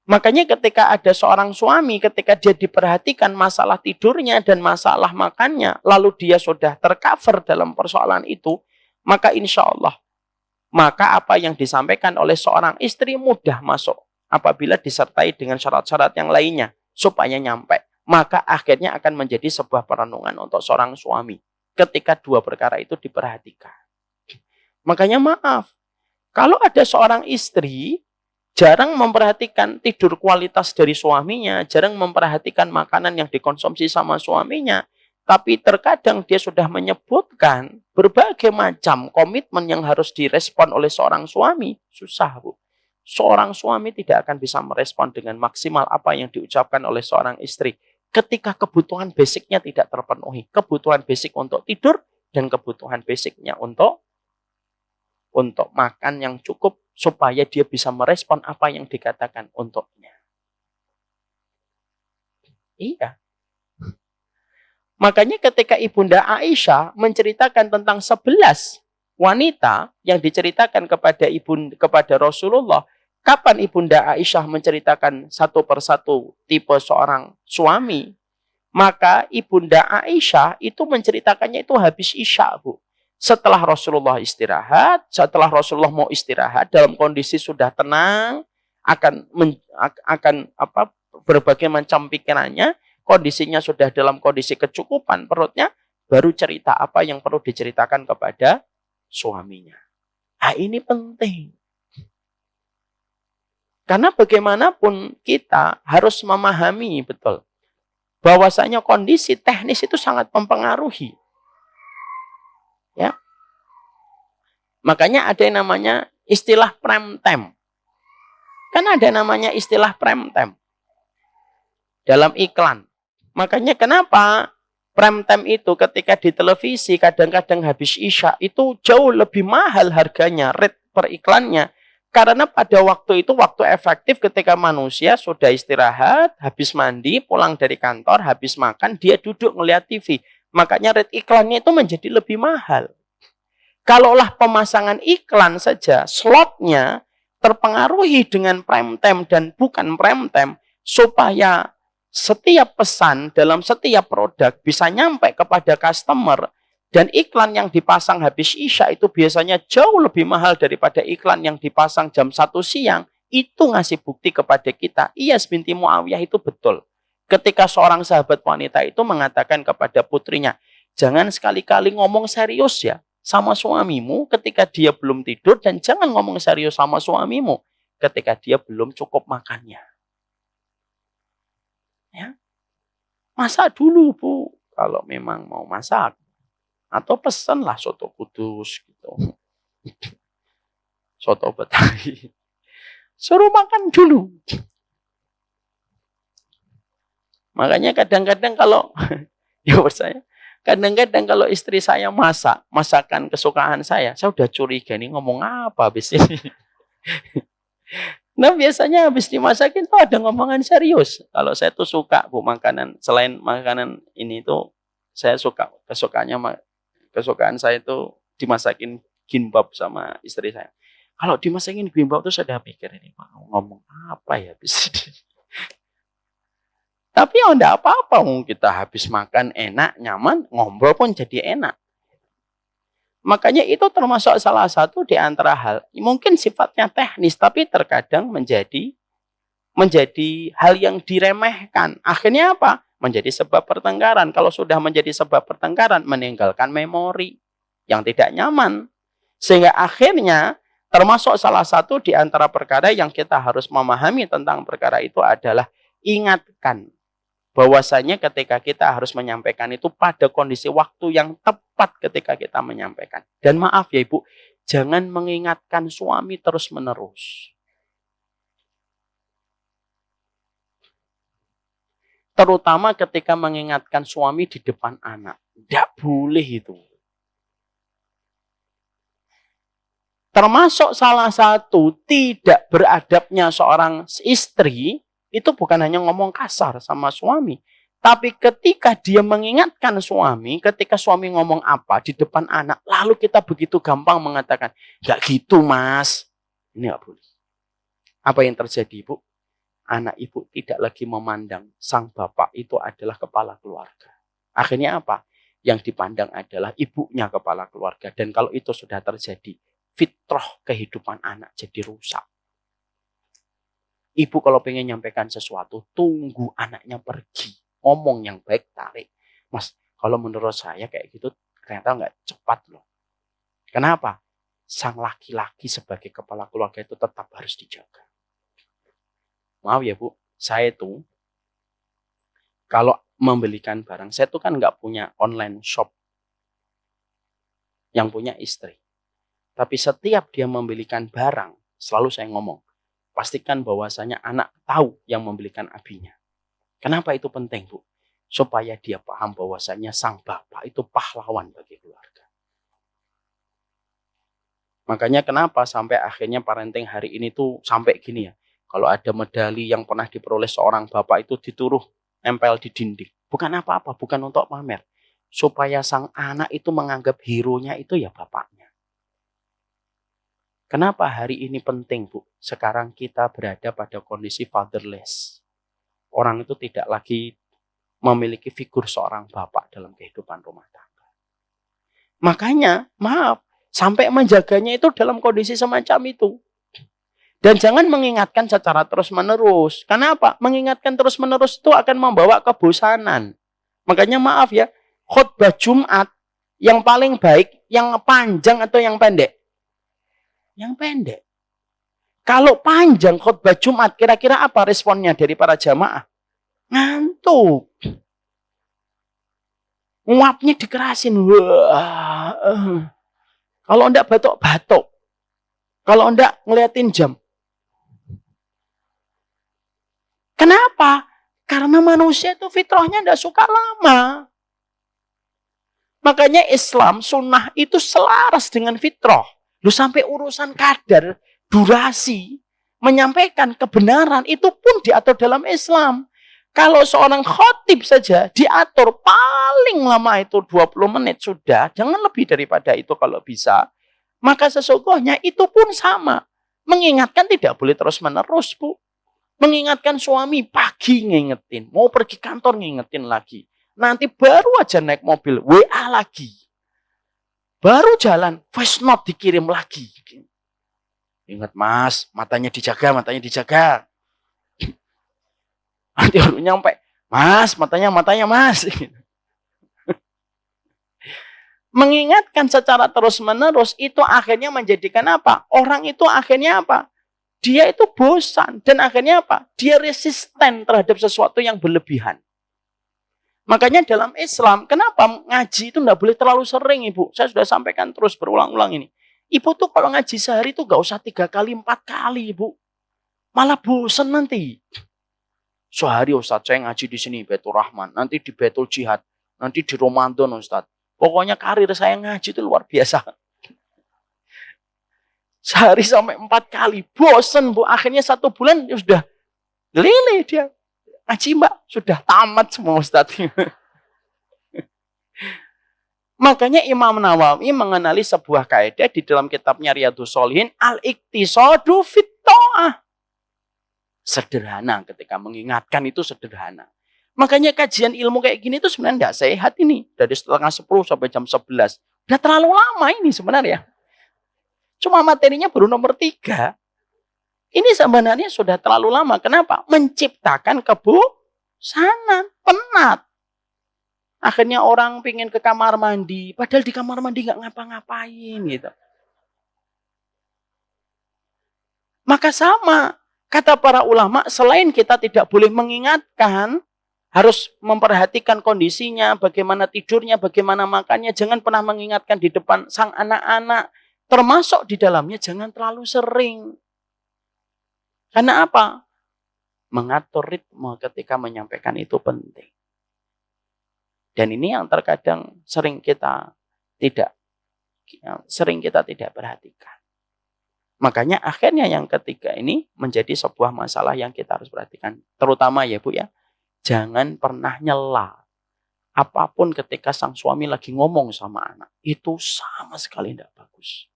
Makanya ketika ada seorang suami, ketika dia diperhatikan masalah tidurnya dan masalah makannya, lalu dia sudah tercover dalam persoalan itu, maka insya Allah, maka apa yang disampaikan oleh seorang istri mudah masuk. Apabila disertai dengan syarat-syarat yang lainnya, supaya nyampe. Maka akhirnya akan menjadi sebuah perenungan untuk seorang suami. Ketika dua perkara itu diperhatikan. Makanya maaf, kalau ada seorang istri, jarang memperhatikan tidur kualitas dari suaminya, jarang memperhatikan makanan yang dikonsumsi sama suaminya, tapi terkadang dia sudah menyebutkan berbagai macam komitmen yang harus direspon oleh seorang suami. Susah, Bu. Seorang suami tidak akan bisa merespon dengan maksimal apa yang diucapkan oleh seorang istri ketika kebutuhan basicnya tidak terpenuhi. Kebutuhan basic untuk tidur dan kebutuhan basicnya untuk makan yang cukup supaya dia bisa merespon apa yang dikatakan untuknya. Iya. Makanya ketika Ibunda Aisyah menceritakan tentang 11 wanita yang diceritakan kepada Rasulullah, kapan Ibunda Aisyah menceritakan satu persatu tipe seorang suami, maka Ibunda Aisyah itu menceritakannya itu habis Isya, Bu. Setelah Rasulullah istirahat, setelah Rasulullah mau istirahat dalam kondisi sudah tenang, akan berbagai macam pikirannya, kondisinya sudah dalam kondisi kecukupan perutnya, baru cerita apa yang perlu diceritakan kepada suaminya. Nah, ini penting. Karena bagaimanapun kita harus memahami betul bahwasanya kondisi teknis itu sangat mempengaruhi. Ya. Makanya ada yang namanya istilah prime time. Kan ada namanya istilah prime time dalam iklan. Makanya kenapa prime time itu ketika di televisi kadang-kadang habis Isya itu jauh lebih mahal harganya, rate per iklannya. Karena pada waktu itu waktu efektif ketika manusia sudah istirahat, habis mandi, pulang dari kantor, habis makan, dia duduk ngeliat TV. Makanya rate iklannya itu menjadi lebih mahal. Kalaulah pemasangan iklan saja, slotnya terpengaruhi dengan prime time dan bukan prime time, supaya setiap pesan dalam setiap produk bisa nyampe kepada customer, dan iklan yang dipasang habis Isya itu biasanya jauh lebih mahal daripada iklan yang dipasang jam 1 siang, itu ngasih bukti kepada kita, Iyas binti Muawiyah itu betul. Ketika seorang sahabat wanita itu mengatakan kepada putrinya, jangan sekali-kali ngomong serius ya sama suamimu ketika dia belum tidur, dan jangan ngomong serius sama suamimu ketika dia belum cukup makannya. Ya. Masak dulu, Bu, kalau memang mau masak. Atau pesenlah soto Kudus gitu. Soto Betawi. Suruh makan dulu. Makanya kadang-kadang kalau ya saya, kadang-kadang kalau istri saya masak masakan kesukaan saya udah curiga nih ngomong apa habis ini. Nah, biasanya habis dimasakin tuh ada ngomongan serius. Kalau saya tuh suka, Bu, makanan selain makanan ini tuh saya suka, kesukaan saya itu dimasakin gimbap sama istri saya. Kalau dimasakin gimbap tuh saya udah mikir, ini mau ngomong apa ya habis ini. Tapi ya enggak apa-apa, kita habis makan enak, nyaman, ngobrol pun jadi enak. Makanya itu termasuk salah satu di antara hal, mungkin sifatnya teknis, tapi terkadang menjadi hal yang diremehkan. Akhirnya apa? Menjadi sebab pertengkaran. Kalau sudah menjadi sebab pertengkaran, meninggalkan memori yang tidak nyaman. Sehingga akhirnya termasuk salah satu di antara perkara yang kita harus memahami tentang perkara itu adalah ingatkan bahwasanya ketika kita harus menyampaikan itu pada kondisi waktu yang tepat ketika kita menyampaikan. Dan maaf ya Ibu, jangan mengingatkan suami terus-menerus. Terutama ketika mengingatkan suami di depan anak. Tidak boleh itu. Termasuk salah satu tidak beradabnya seorang istri, itu bukan hanya ngomong kasar sama suami. Tapi ketika dia mengingatkan suami, ketika suami ngomong apa di depan anak, lalu kita begitu gampang mengatakan, gak gitu mas. Ini gak boleh. Apa yang terjadi, Bu? Anak ibu tidak lagi memandang sang bapak itu adalah kepala keluarga. Akhirnya apa? Yang dipandang adalah ibunya kepala keluarga. Dan kalau itu sudah terjadi, fitrah kehidupan anak jadi rusak. Ibu kalau pengen nyampaikan sesuatu, tunggu anaknya pergi. Ngomong yang baik, tarik. Mas, kalau menurut saya kayak gitu, ternyata nggak cepat loh. Kenapa? Sang laki-laki sebagai kepala keluarga itu tetap harus dijaga. Maaf ya Bu, saya tuh kalau membelikan barang, saya tuh kan nggak punya online shop. Yang punya istri. Tapi setiap dia membelikan barang, selalu saya ngomong, pastikan bahwasanya anak tahu yang membelikan abinya. Kenapa itu penting, Bu? Supaya dia paham bahwasanya sang bapak itu pahlawan bagi keluarga. Makanya kenapa sampai akhirnya parenting hari ini tuh sampai gini ya. Kalau ada medali yang pernah diperoleh seorang bapak itu dituruh nempel di dinding. Bukan apa-apa, bukan untuk pamer. Supaya sang anak itu menganggap hero-nya itu ya bapaknya. Kenapa hari ini penting, Bu? Sekarang kita berada pada kondisi fatherless. Orang itu tidak lagi memiliki figur seorang bapak dalam kehidupan rumah tangga. Makanya, maaf, sampai menjaganya itu dalam kondisi semacam itu. Dan jangan mengingatkan secara terus-menerus. Kenapa? Mengingatkan terus-menerus itu akan membawa kebosanan. Makanya maaf ya, khutbah Jumat yang paling baik, yang panjang atau yang pendek? Yang pendek. Kalau panjang khutbah Jumat, kira-kira apa responnya dari para jamaah? Ngantuk. Nguapnya dikerasin. Wah. Kalau enggak batuk-batuk. Kalau enggak ngeliatin jam. Kenapa? Karena manusia itu fitrahnya enggak suka lama. Makanya Islam, sunnah itu selaras dengan fitrah. Lu sampai urusan kadar, durasi, menyampaikan kebenaran, itu pun diatur dalam Islam. Kalau seorang khotib saja diatur paling lama itu 20 menit sudah, jangan lebih daripada itu kalau bisa. Maka sesungguhnya itu pun sama. Mengingatkan tidak boleh terus-menerus, Bu. Mengingatkan suami, pagi ngingetin. Mau pergi kantor ngingetin lagi. Nanti baru aja naik mobil, WA lagi. Baru jalan, voice note dikirim lagi. Ingat mas, matanya dijaga, matanya dijaga. Nanti baru nyampe, mas, matanya mas. Mengingatkan secara terus-menerus itu akhirnya menjadikan apa? Orang itu akhirnya apa? Dia itu bosan dan akhirnya apa? Dia resisten terhadap sesuatu yang berlebihan. Makanya dalam Islam, kenapa ngaji itu tidak boleh terlalu sering, Ibu? Saya sudah sampaikan terus berulang-ulang ini. Ibu tuh kalau ngaji sehari tuh gak usah 3 kali, 4 kali, Ibu. Malah bosan nanti. Sehari Ustaz saya ngaji di sini Baitur Rahman, nanti di Baitul Jihad, nanti di Ramadan Ustaz. Pokoknya karir saya ngaji itu luar biasa. Sehari sampai 4 kali. Bosen Bu. Akhirnya 1 bulan ya sudah lele dia. Ngaji Mbak. Sudah tamat semua Ustaz. Makanya Imam Nawawi mengenali sebuah kaidah di dalam kitabnya Riyadhus Shalihin. Al-iktisadu fit ta'ah. Sederhana ketika mengingatkan itu sederhana. Makanya kajian ilmu kayak gini itu sebenarnya tidak sehat ini. Dari setengah 10 sampai jam 11. Udah terlalu lama ini sebenarnya. Cuma materinya baru nomor 3. Ini sebenarnya sudah terlalu lama. Kenapa? Menciptakan kebosanan, penat. Akhirnya orang pingin ke kamar mandi. Padahal di kamar mandi nggak ngapa-ngapain gitu. Maka sama. Kata para ulama, selain kita tidak boleh mengingatkan, harus memperhatikan kondisinya, bagaimana tidurnya, bagaimana makannya. Jangan pernah mengingatkan di depan sang anak-anak. Termasuk di dalamnya jangan terlalu sering. Karena apa? Mengatur ritme ketika menyampaikan itu penting. Dan ini yang terkadang sering kita tidak perhatikan. Makanya akhirnya yang ketiga ini menjadi sebuah masalah yang kita harus perhatikan. Terutama ya Bu ya, jangan pernah nyela. Apapun ketika sang suami lagi ngomong sama anak, itu sama sekali tidak bagus.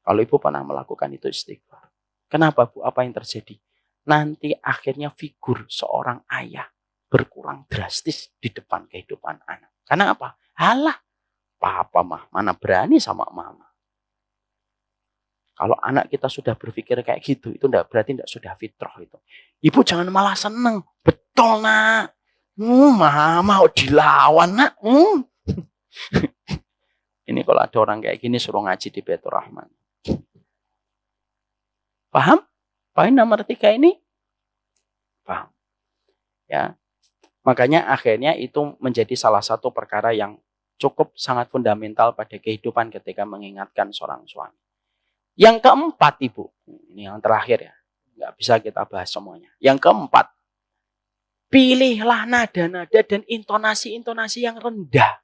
Kalau Ibu pernah melakukan itu istighfar. Kenapa Bu? Apa yang terjadi? Nanti akhirnya figur seorang ayah berkurang drastis di depan kehidupan anak. Karena apa? Halah, papa mah mana berani sama mama. Kalau anak kita sudah berpikir kayak gitu, itu berarti tidak sudah fitrah itu. Ibu jangan malah seneng. Betul nak. Mama dilawan nak. Ini kalau ada orang kayak gini suruh ngaji di Baitur Rahman. Paham? Poin nomor 3 ini? Paham. Ya. Makanya akhirnya itu menjadi salah satu perkara yang cukup sangat fundamental pada kehidupan ketika mengingatkan seorang suami. Yang keempat Ibu, ini yang terakhir ya, nggak bisa kita bahas semuanya. Yang keempat, pilihlah nada-nada dan intonasi-intonasi yang rendah.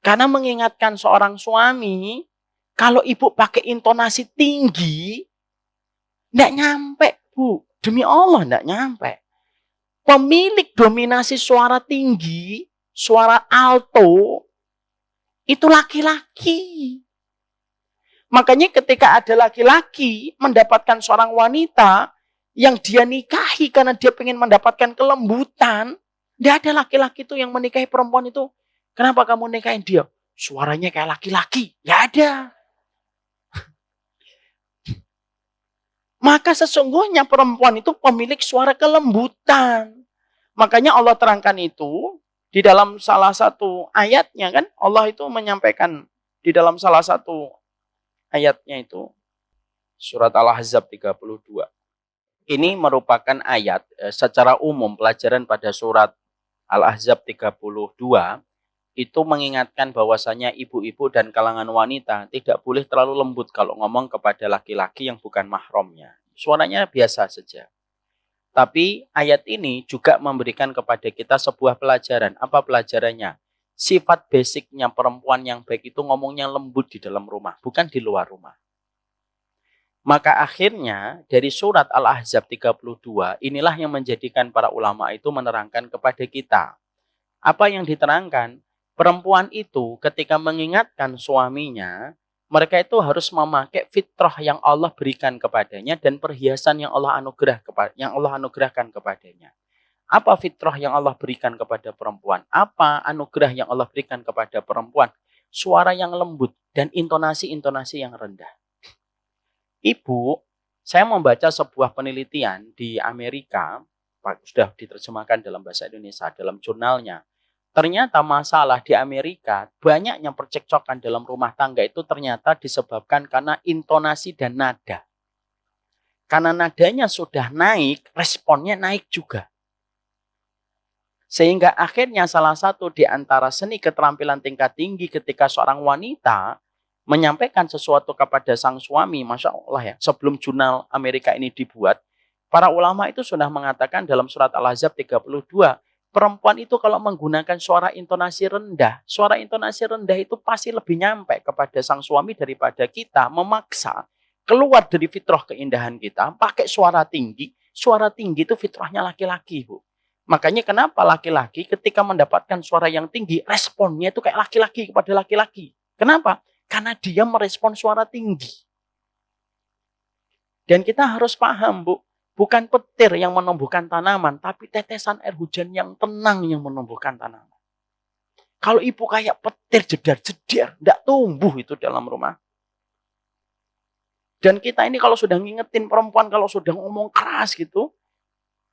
Karena mengingatkan seorang suami, kalau Ibu pakai intonasi tinggi, nggak nyampe Bu, demi Allah nggak nyampe. Pemilik dominasi suara tinggi, suara alto, itu laki-laki. Makanya ketika ada laki-laki mendapatkan seorang wanita yang dia nikahi karena dia ingin mendapatkan kelembutan, tidak ada laki-laki itu yang menikahi perempuan itu. Kenapa kamu nikahin dia? Suaranya kayak laki-laki. Tidak ada. Maka sesungguhnya perempuan itu pemilik suara kelembutan. Makanya Allah terangkan itu di dalam salah satu ayatnya kan. Allah itu menyampaikan di dalam salah satu ayatnya itu surat Al-Ahzab 32. Ini merupakan ayat secara umum pelajaran pada surat Al-Ahzab 32 itu mengingatkan bahwasanya ibu-ibu dan kalangan wanita tidak boleh terlalu lembut kalau ngomong kepada laki-laki yang bukan mahramnya. Suaranya biasa saja. Tapi ayat ini juga memberikan kepada kita sebuah pelajaran. Apa pelajarannya? Sifat basicnya perempuan yang baik itu ngomongnya lembut di dalam rumah, bukan di luar rumah. Maka akhirnya dari surat Al-Ahzab 32, inilah yang menjadikan para ulama itu menerangkan kepada kita. Apa yang diterangkan? Perempuan itu ketika mengingatkan suaminya, Mereka itu harus memakai fitrah yang Allah berikan kepadanya dan perhiasan yang Allah anugerahkan kepadanya. Apa fitrah yang Allah berikan kepada perempuan? Apa anugerah yang Allah berikan kepada perempuan? Suara yang lembut dan intonasi-intonasi yang rendah. Ibu, saya membaca sebuah penelitian di Amerika, sudah diterjemahkan dalam bahasa Indonesia, dalam jurnalnya. Ternyata masalah di Amerika, banyaknya percekcokan dalam rumah tangga itu ternyata disebabkan karena intonasi dan nada. Karena nadanya sudah naik, responnya naik juga. Sehingga akhirnya salah satu di antara seni keterampilan tingkat tinggi ketika seorang wanita menyampaikan sesuatu kepada sang suami, Masya Allah ya, sebelum jurnal Amerika ini dibuat, para ulama itu sudah mengatakan dalam surat Al-Ahzab 32, perempuan itu kalau menggunakan suara intonasi rendah itu pasti lebih nyampe kepada sang suami daripada kita memaksa keluar dari fitrah keindahan kita, pakai suara tinggi itu fitrahnya laki-laki, Bu. Makanya kenapa laki-laki ketika mendapatkan suara yang tinggi, responnya itu kayak laki-laki kepada laki-laki. Kenapa? Karena dia merespon suara tinggi. Dan kita harus paham, Bu, bukan petir yang menumbuhkan tanaman, tapi tetesan air hujan yang tenang yang menumbuhkan tanaman. Kalau ibu kayak petir jedar-jedar, tidak tumbuh itu dalam rumah. Dan kita ini kalau sudah ngingetin perempuan, kalau sudah ngomong keras gitu,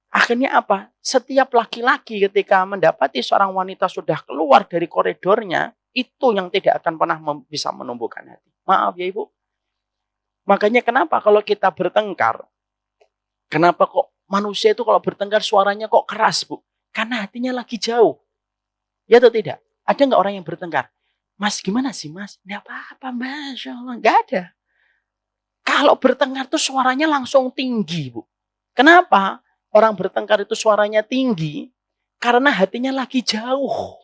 akhirnya apa? Setiap laki-laki ketika mendapati seorang wanita sudah keluar dari koridornya, itu yang tidak akan pernah bisa menumbuhkan hati. Maaf ya Ibu. Makanya kenapa kalau kita bertengkar, kenapa kok manusia itu kalau bertengkar suaranya kok keras, Bu? Karena hatinya lagi jauh. Ya atau tidak? Ada nggak orang yang bertengkar? Mas gimana sih Mas? Nggak apa-apa Masya Allah. Nggak ada. Kalau bertengkar tuh suaranya langsung tinggi, Bu. Kenapa? Orang bertengkar itu suaranya tinggi karena hatinya lagi jauh.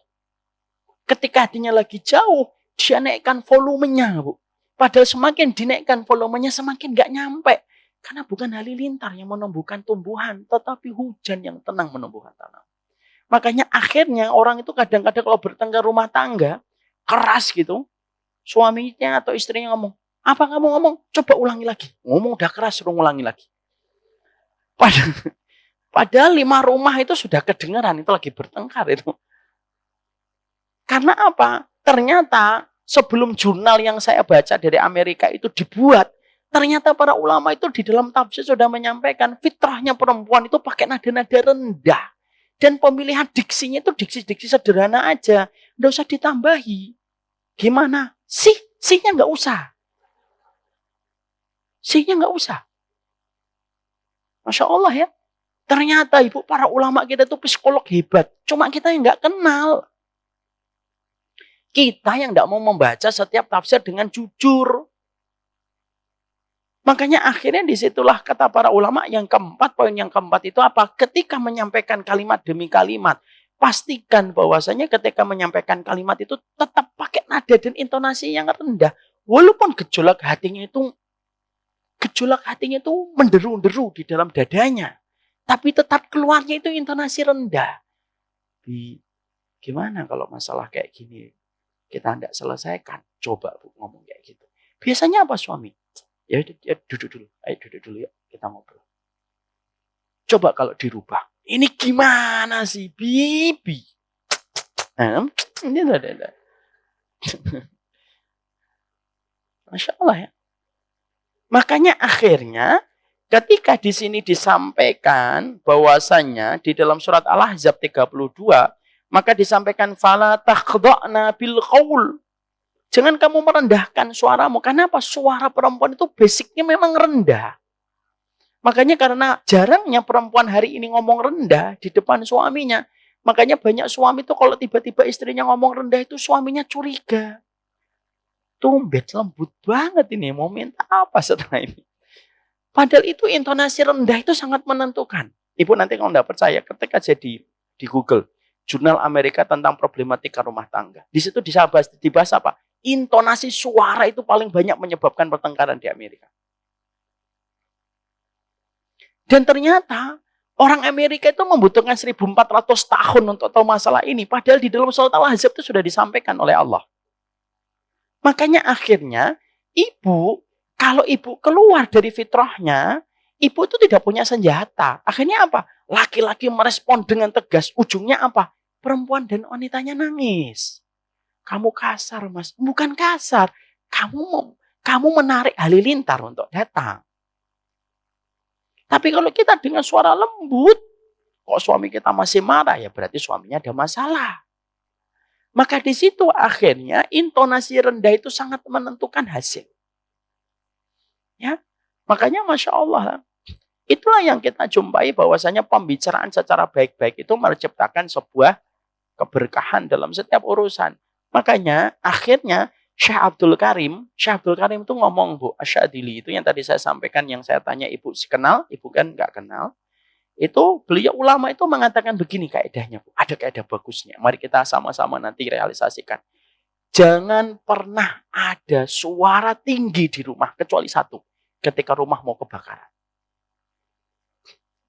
Ketika hatinya lagi jauh, dia naikkan volumenya, Bu. Padahal semakin dinaikkan volumenya semakin gak nyampe. Karena bukan halilintar yang menumbuhkan tumbuhan, tetapi hujan yang tenang menumbuhkan tanah. Makanya akhirnya orang itu kadang-kadang kalau bertengkar rumah tangga, keras gitu, suaminya atau istrinya ngomong, apa kamu ngomong? Coba ulangi lagi. Ngomong udah keras, suruh ulangi lagi. Padahal 5 rumah itu sudah kedengaran, itu lagi bertengkar itu. Karena apa? Ternyata sebelum jurnal yang saya baca dari Amerika itu dibuat, ternyata para ulama itu di dalam tafsir sudah menyampaikan fitrahnya perempuan itu pakai nada-nada rendah. Dan pemilihan diksinya itu diksi-diksi sederhana aja. Nggak usah ditambahi. Gimana? Sih-nya nggak usah. Sih-nya nggak usah. Masya Allah ya. Ternyata Ibu, para ulama kita itu psikolog hebat. Cuma kita yang nggak kenal. Kita yang nggak mau membaca setiap tafsir dengan jujur. Makanya akhirnya disitulah kata para ulama yang keempat, poin yang keempat itu apa? Ketika menyampaikan kalimat demi kalimat, pastikan bahwasanya ketika menyampaikan kalimat itu tetap pakai nada dan intonasi yang rendah. Walaupun gejolak hatinya itu menderu-deru di dalam dadanya. Tapi tetap keluarnya itu intonasi rendah. Gimana kalau masalah kayak gini kita tidak selesaikan? Coba Bu ngomong kayak gitu. Biasanya apa suami? Ya duduk dulu. Ayo duduk dulu ya. Kita ngobrol. Coba kalau dirubah. Ini gimana sih Bibi? Ini ada. Masya Allah ya. Makanya akhirnya ketika di sini disampaikan bahwasannya di dalam surat Al-Ahzab 32, maka disampaikan fala takhdha'na bil qaul. Jangan kamu merendahkan suaramu. Kenapa? Suara perempuan itu basicnya memang rendah. Makanya karena jarangnya perempuan hari ini ngomong rendah di depan suaminya, makanya banyak suami itu kalau tiba-tiba istrinya ngomong rendah itu suaminya curiga. Tumben lembut banget ini, mau minta apa setelah ini? Padahal itu intonasi rendah itu sangat menentukan. Ibu nanti kalau tidak percaya, ketika jadi di Google, jurnal Amerika tentang problematika rumah tangga. Di situ dibahas apa? Intonasi suara itu paling banyak menyebabkan pertengkaran di Amerika. Dan ternyata orang Amerika itu membutuhkan 1400 tahun untuk tahu masalah ini. Padahal di dalam surat Al-Ahzab itu sudah disampaikan oleh Allah. Makanya akhirnya Ibu, kalau ibu keluar dari fitrahnya, ibu itu tidak punya senjata. Akhirnya apa? Laki-laki merespon dengan tegas. Ujungnya apa? Perempuan dan wanitanya nangis. Kamu kasar, Mas. Bukan kasar. Kamu menarik halilintar untuk datang. Tapi kalau kita dengan suara lembut, kok suami kita masih marah, ya berarti suaminya ada masalah. Maka di situ akhirnya intonasi rendah itu sangat menentukan hasil. Ya, makanya Masya Allah, itulah yang kita jumpai bahwasanya pembicaraan secara baik-baik itu menciptakan sebuah keberkahan dalam setiap urusan. Makanya akhirnya Syekh Abdul Karim itu ngomong, Bu Asyadili itu yang tadi saya sampaikan, yang saya tanya ibu kenal, ibu kan nggak kenal. Itu beliau ulama itu mengatakan begini kaedahnya, Bu. Ada kaedah bagusnya. Mari kita sama-sama nanti realisasikan. Jangan pernah ada suara tinggi di rumah kecuali satu, ketika rumah mau kebakaran.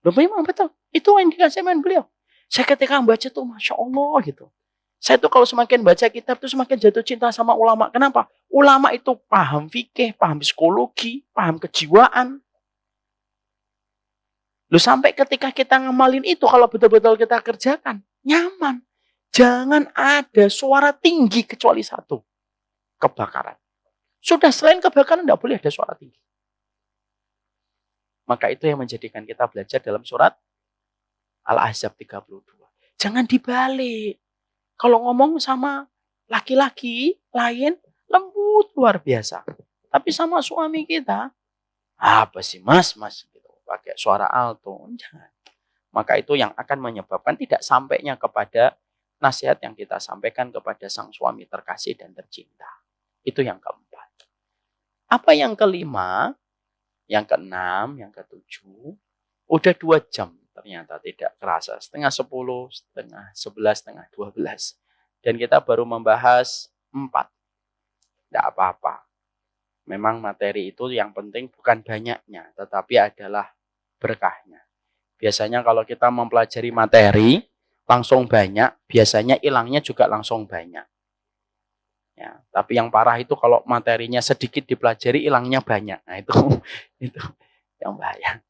Loh, memang betul. Itu yang dikasih beliau. Saya ketika membaca tuh Masya Allah gitu. Saya tuh kalau semakin baca kitab tuh semakin jatuh cinta sama ulama. Kenapa? Ulama itu paham fikih, paham psikologi, paham kejiwaan. Loh, sampai ketika kita ngamalin itu, kalau betul-betul kita kerjakan, nyaman. Jangan ada suara tinggi kecuali satu. Kebakaran. Sudah, selain kebakaran tidak boleh ada suara tinggi. Maka itu yang menjadikan kita belajar dalam surat Al-Ahzab 32. Jangan dibalik. Kalau ngomong sama laki-laki lain, lembut luar biasa. Tapi sama suami kita, apa sih mas gitu, pakai suara alto. Jangan. Maka itu yang akan menyebabkan tidak sampainya kepada nasihat yang kita sampaikan kepada sang suami terkasih dan tercinta. Itu yang keempat. Apa yang kelima? Yang keenam, yang ketujuh, udah 2 jam ternyata tidak kerasa. Setengah 10, setengah 11, setengah 12. Dan kita baru membahas 4. Tidak apa-apa. Memang materi itu yang penting bukan banyaknya, tetapi adalah berkahnya. Biasanya kalau kita mempelajari materi langsung banyak, biasanya hilangnya juga langsung banyak. Ya, tapi yang parah itu kalau materinya sedikit dipelajari, hilangnya banyak. Nah itu yang bahaya.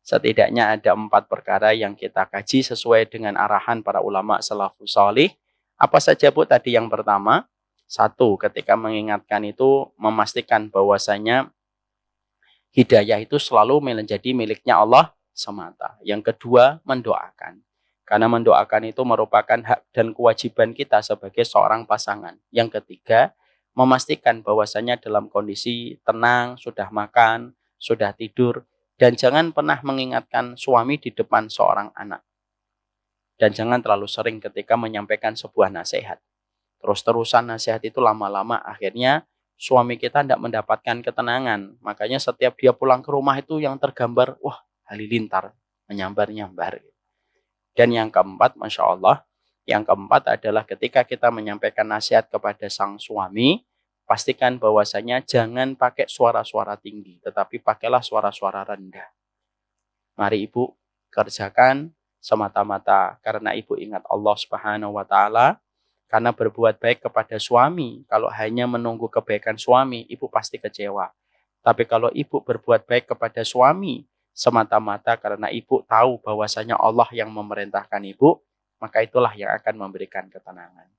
Setidaknya ada 4 perkara yang kita kaji sesuai dengan arahan para ulama salafus salih. Apa saja, Bu? Tadi yang pertama, 1, ketika mengingatkan itu memastikan bahwasanya hidayah itu selalu menjadi miliknya Allah semata. Yang kedua, mendoakan. Karena mendoakan itu merupakan hak dan kewajiban kita sebagai seorang pasangan. Yang ketiga, memastikan bahwasanya dalam kondisi tenang, sudah makan, sudah tidur, dan jangan pernah mengingatkan suami di depan seorang anak. Dan jangan terlalu sering ketika menyampaikan sebuah nasihat. Terus-terusan nasihat itu lama-lama akhirnya suami kita tidak mendapatkan ketenangan. Makanya setiap dia pulang ke rumah itu yang tergambar, wah, halilintar, menyambar-nyambar. Dan yang keempat, Masya Allah, yang keempat adalah ketika kita menyampaikan nasihat kepada sang suami, pastikan bahwasanya jangan pakai suara-suara tinggi, tetapi pakailah suara-suara rendah. Mari Ibu kerjakan semata-mata karena Ibu ingat Allah Subhanahu wa Ta'ala, karena berbuat baik kepada suami. Kalau hanya menunggu kebaikan suami, Ibu pasti kecewa. Tapi kalau Ibu berbuat baik kepada suami semata-mata karena Ibu tahu bahwasanya Allah yang memerintahkan Ibu, maka itulah yang akan memberikan ketenangan.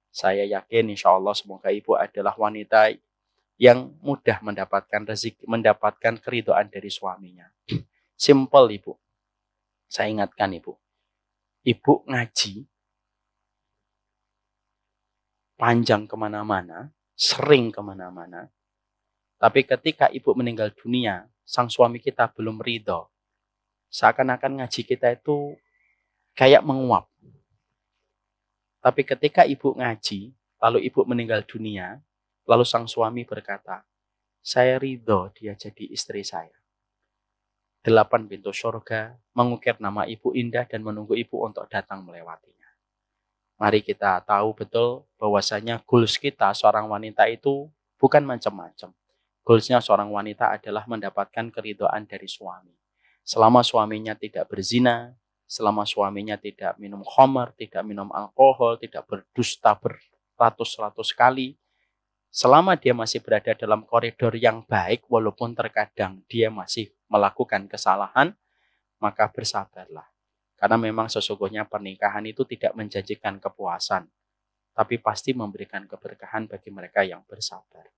Saya yakin insya Allah semoga Ibu adalah wanita yang mudah mendapatkan rezeki, mendapatkan keridhaan dari suaminya. Simple, Ibu. Saya ingatkan Ibu. Ibu ngaji panjang kemana-mana, sering kemana-mana. Tapi ketika Ibu meninggal dunia, sang suami kita belum ridho. Seakan-akan ngaji kita itu kayak menguap. Tapi ketika Ibu ngaji, lalu Ibu meninggal dunia, lalu sang suami berkata, saya ridho dia jadi istri saya. 8 pintu surga mengukir nama Ibu indah dan menunggu Ibu untuk datang melewatinya. Mari kita tahu betul bahwasanya goals kita seorang wanita itu bukan macam-macam. Goalsnya seorang wanita adalah mendapatkan keridhaan dari suami. Selama suaminya tidak berzina, selama suaminya tidak minum khamar, tidak minum alkohol, tidak berdusta beratus-ratus kali, Selama dia masih berada dalam koridor yang baik, walaupun terkadang dia masih melakukan kesalahan, maka bersabarlah. Karena memang sesungguhnya pernikahan itu tidak menjanjikan kepuasan, tapi pasti memberikan keberkahan bagi mereka yang bersabar.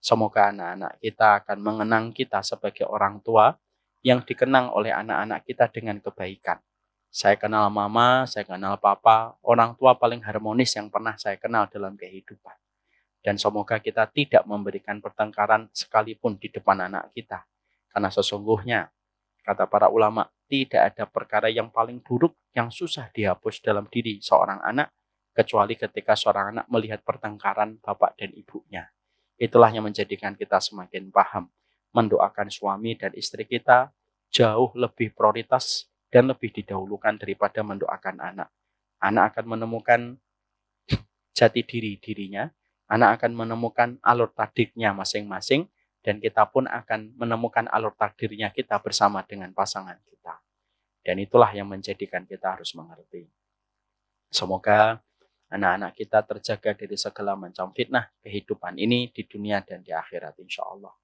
Semoga anak-anak kita akan mengenang kita sebagai orang tua yang dikenang oleh anak-anak kita dengan kebaikan. Saya kenal mama, saya kenal papa, orang tua paling harmonis yang pernah saya kenal dalam kehidupan. Dan semoga kita tidak memberikan pertengkaran sekalipun di depan anak kita. Karena sesungguhnya, kata para ulama, tidak ada perkara yang paling buruk yang susah dihapus dalam diri seorang anak, kecuali ketika seorang anak melihat pertengkaran bapak dan ibunya. Itulah yang menjadikan kita semakin paham. Mendoakan suami dan istri kita jauh lebih prioritas dan lebih didahulukan daripada mendoakan anak. Anak akan menemukan jati dirinya, anak akan menemukan alur takdirnya masing-masing, dan kita pun akan menemukan alur takdirnya kita bersama dengan pasangan kita. Dan itulah yang menjadikan kita harus mengerti. Semoga anak-anak kita terjaga dari segala macam fitnah kehidupan ini di dunia dan di akhirat, insya Allah.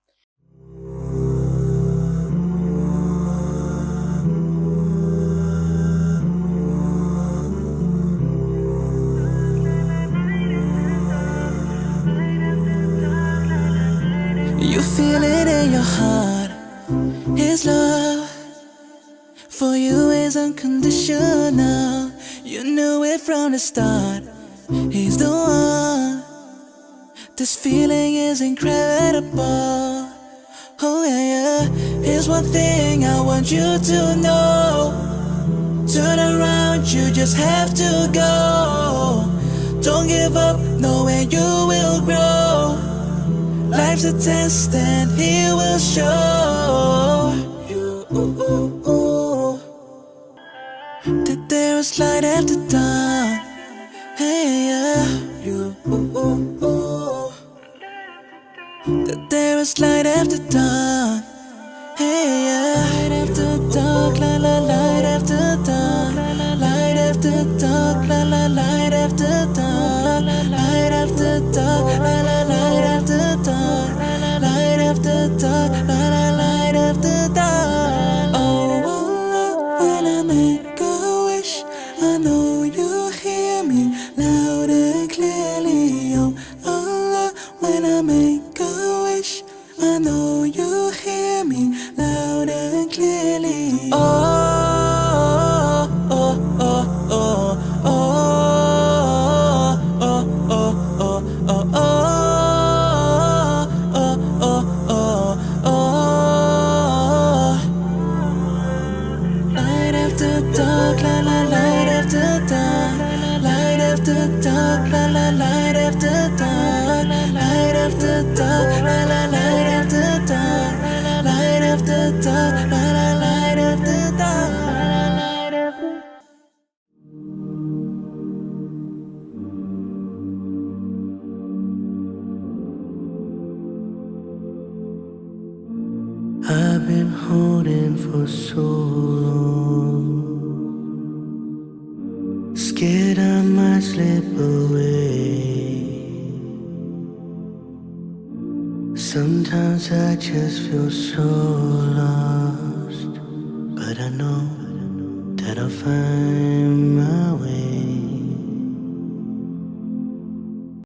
You feel it in your heart. His love for you is unconditional. You knew it from the start. He's the one. This feeling is incredible. Oh yeah, yeah. Here's one thing I want you to know. Turn around, you just have to go. Don't give up, knowing you will grow. Life's a test and he will show you that there is light after dawn. Hey, yeah. That there is light after dawn. Hey, yeah. Light after dark, la la, light after dawn. Light after dark, la la, light after dawn. Light after dark, la la, light after dawn. Light after dark, la la, light after dawn. Oh, when I make a wish, I know you hear me loud and clearly. Oh, Allah, when I make a wish, I know you hear me loud and clearly. Oh, oh, oh, oh, oh, oh, oh, oh, oh, oh, oh, oh, oh, oh. Light after dark, la la, light after dawn. Light after dark, la la, light after dawn. Light after dark, la la, light after dawn. Light after dark, la la, light after dawn. I've been holding for so long, scared I might slip away. Sometimes I just feel so lost, but I know that I'll find my way.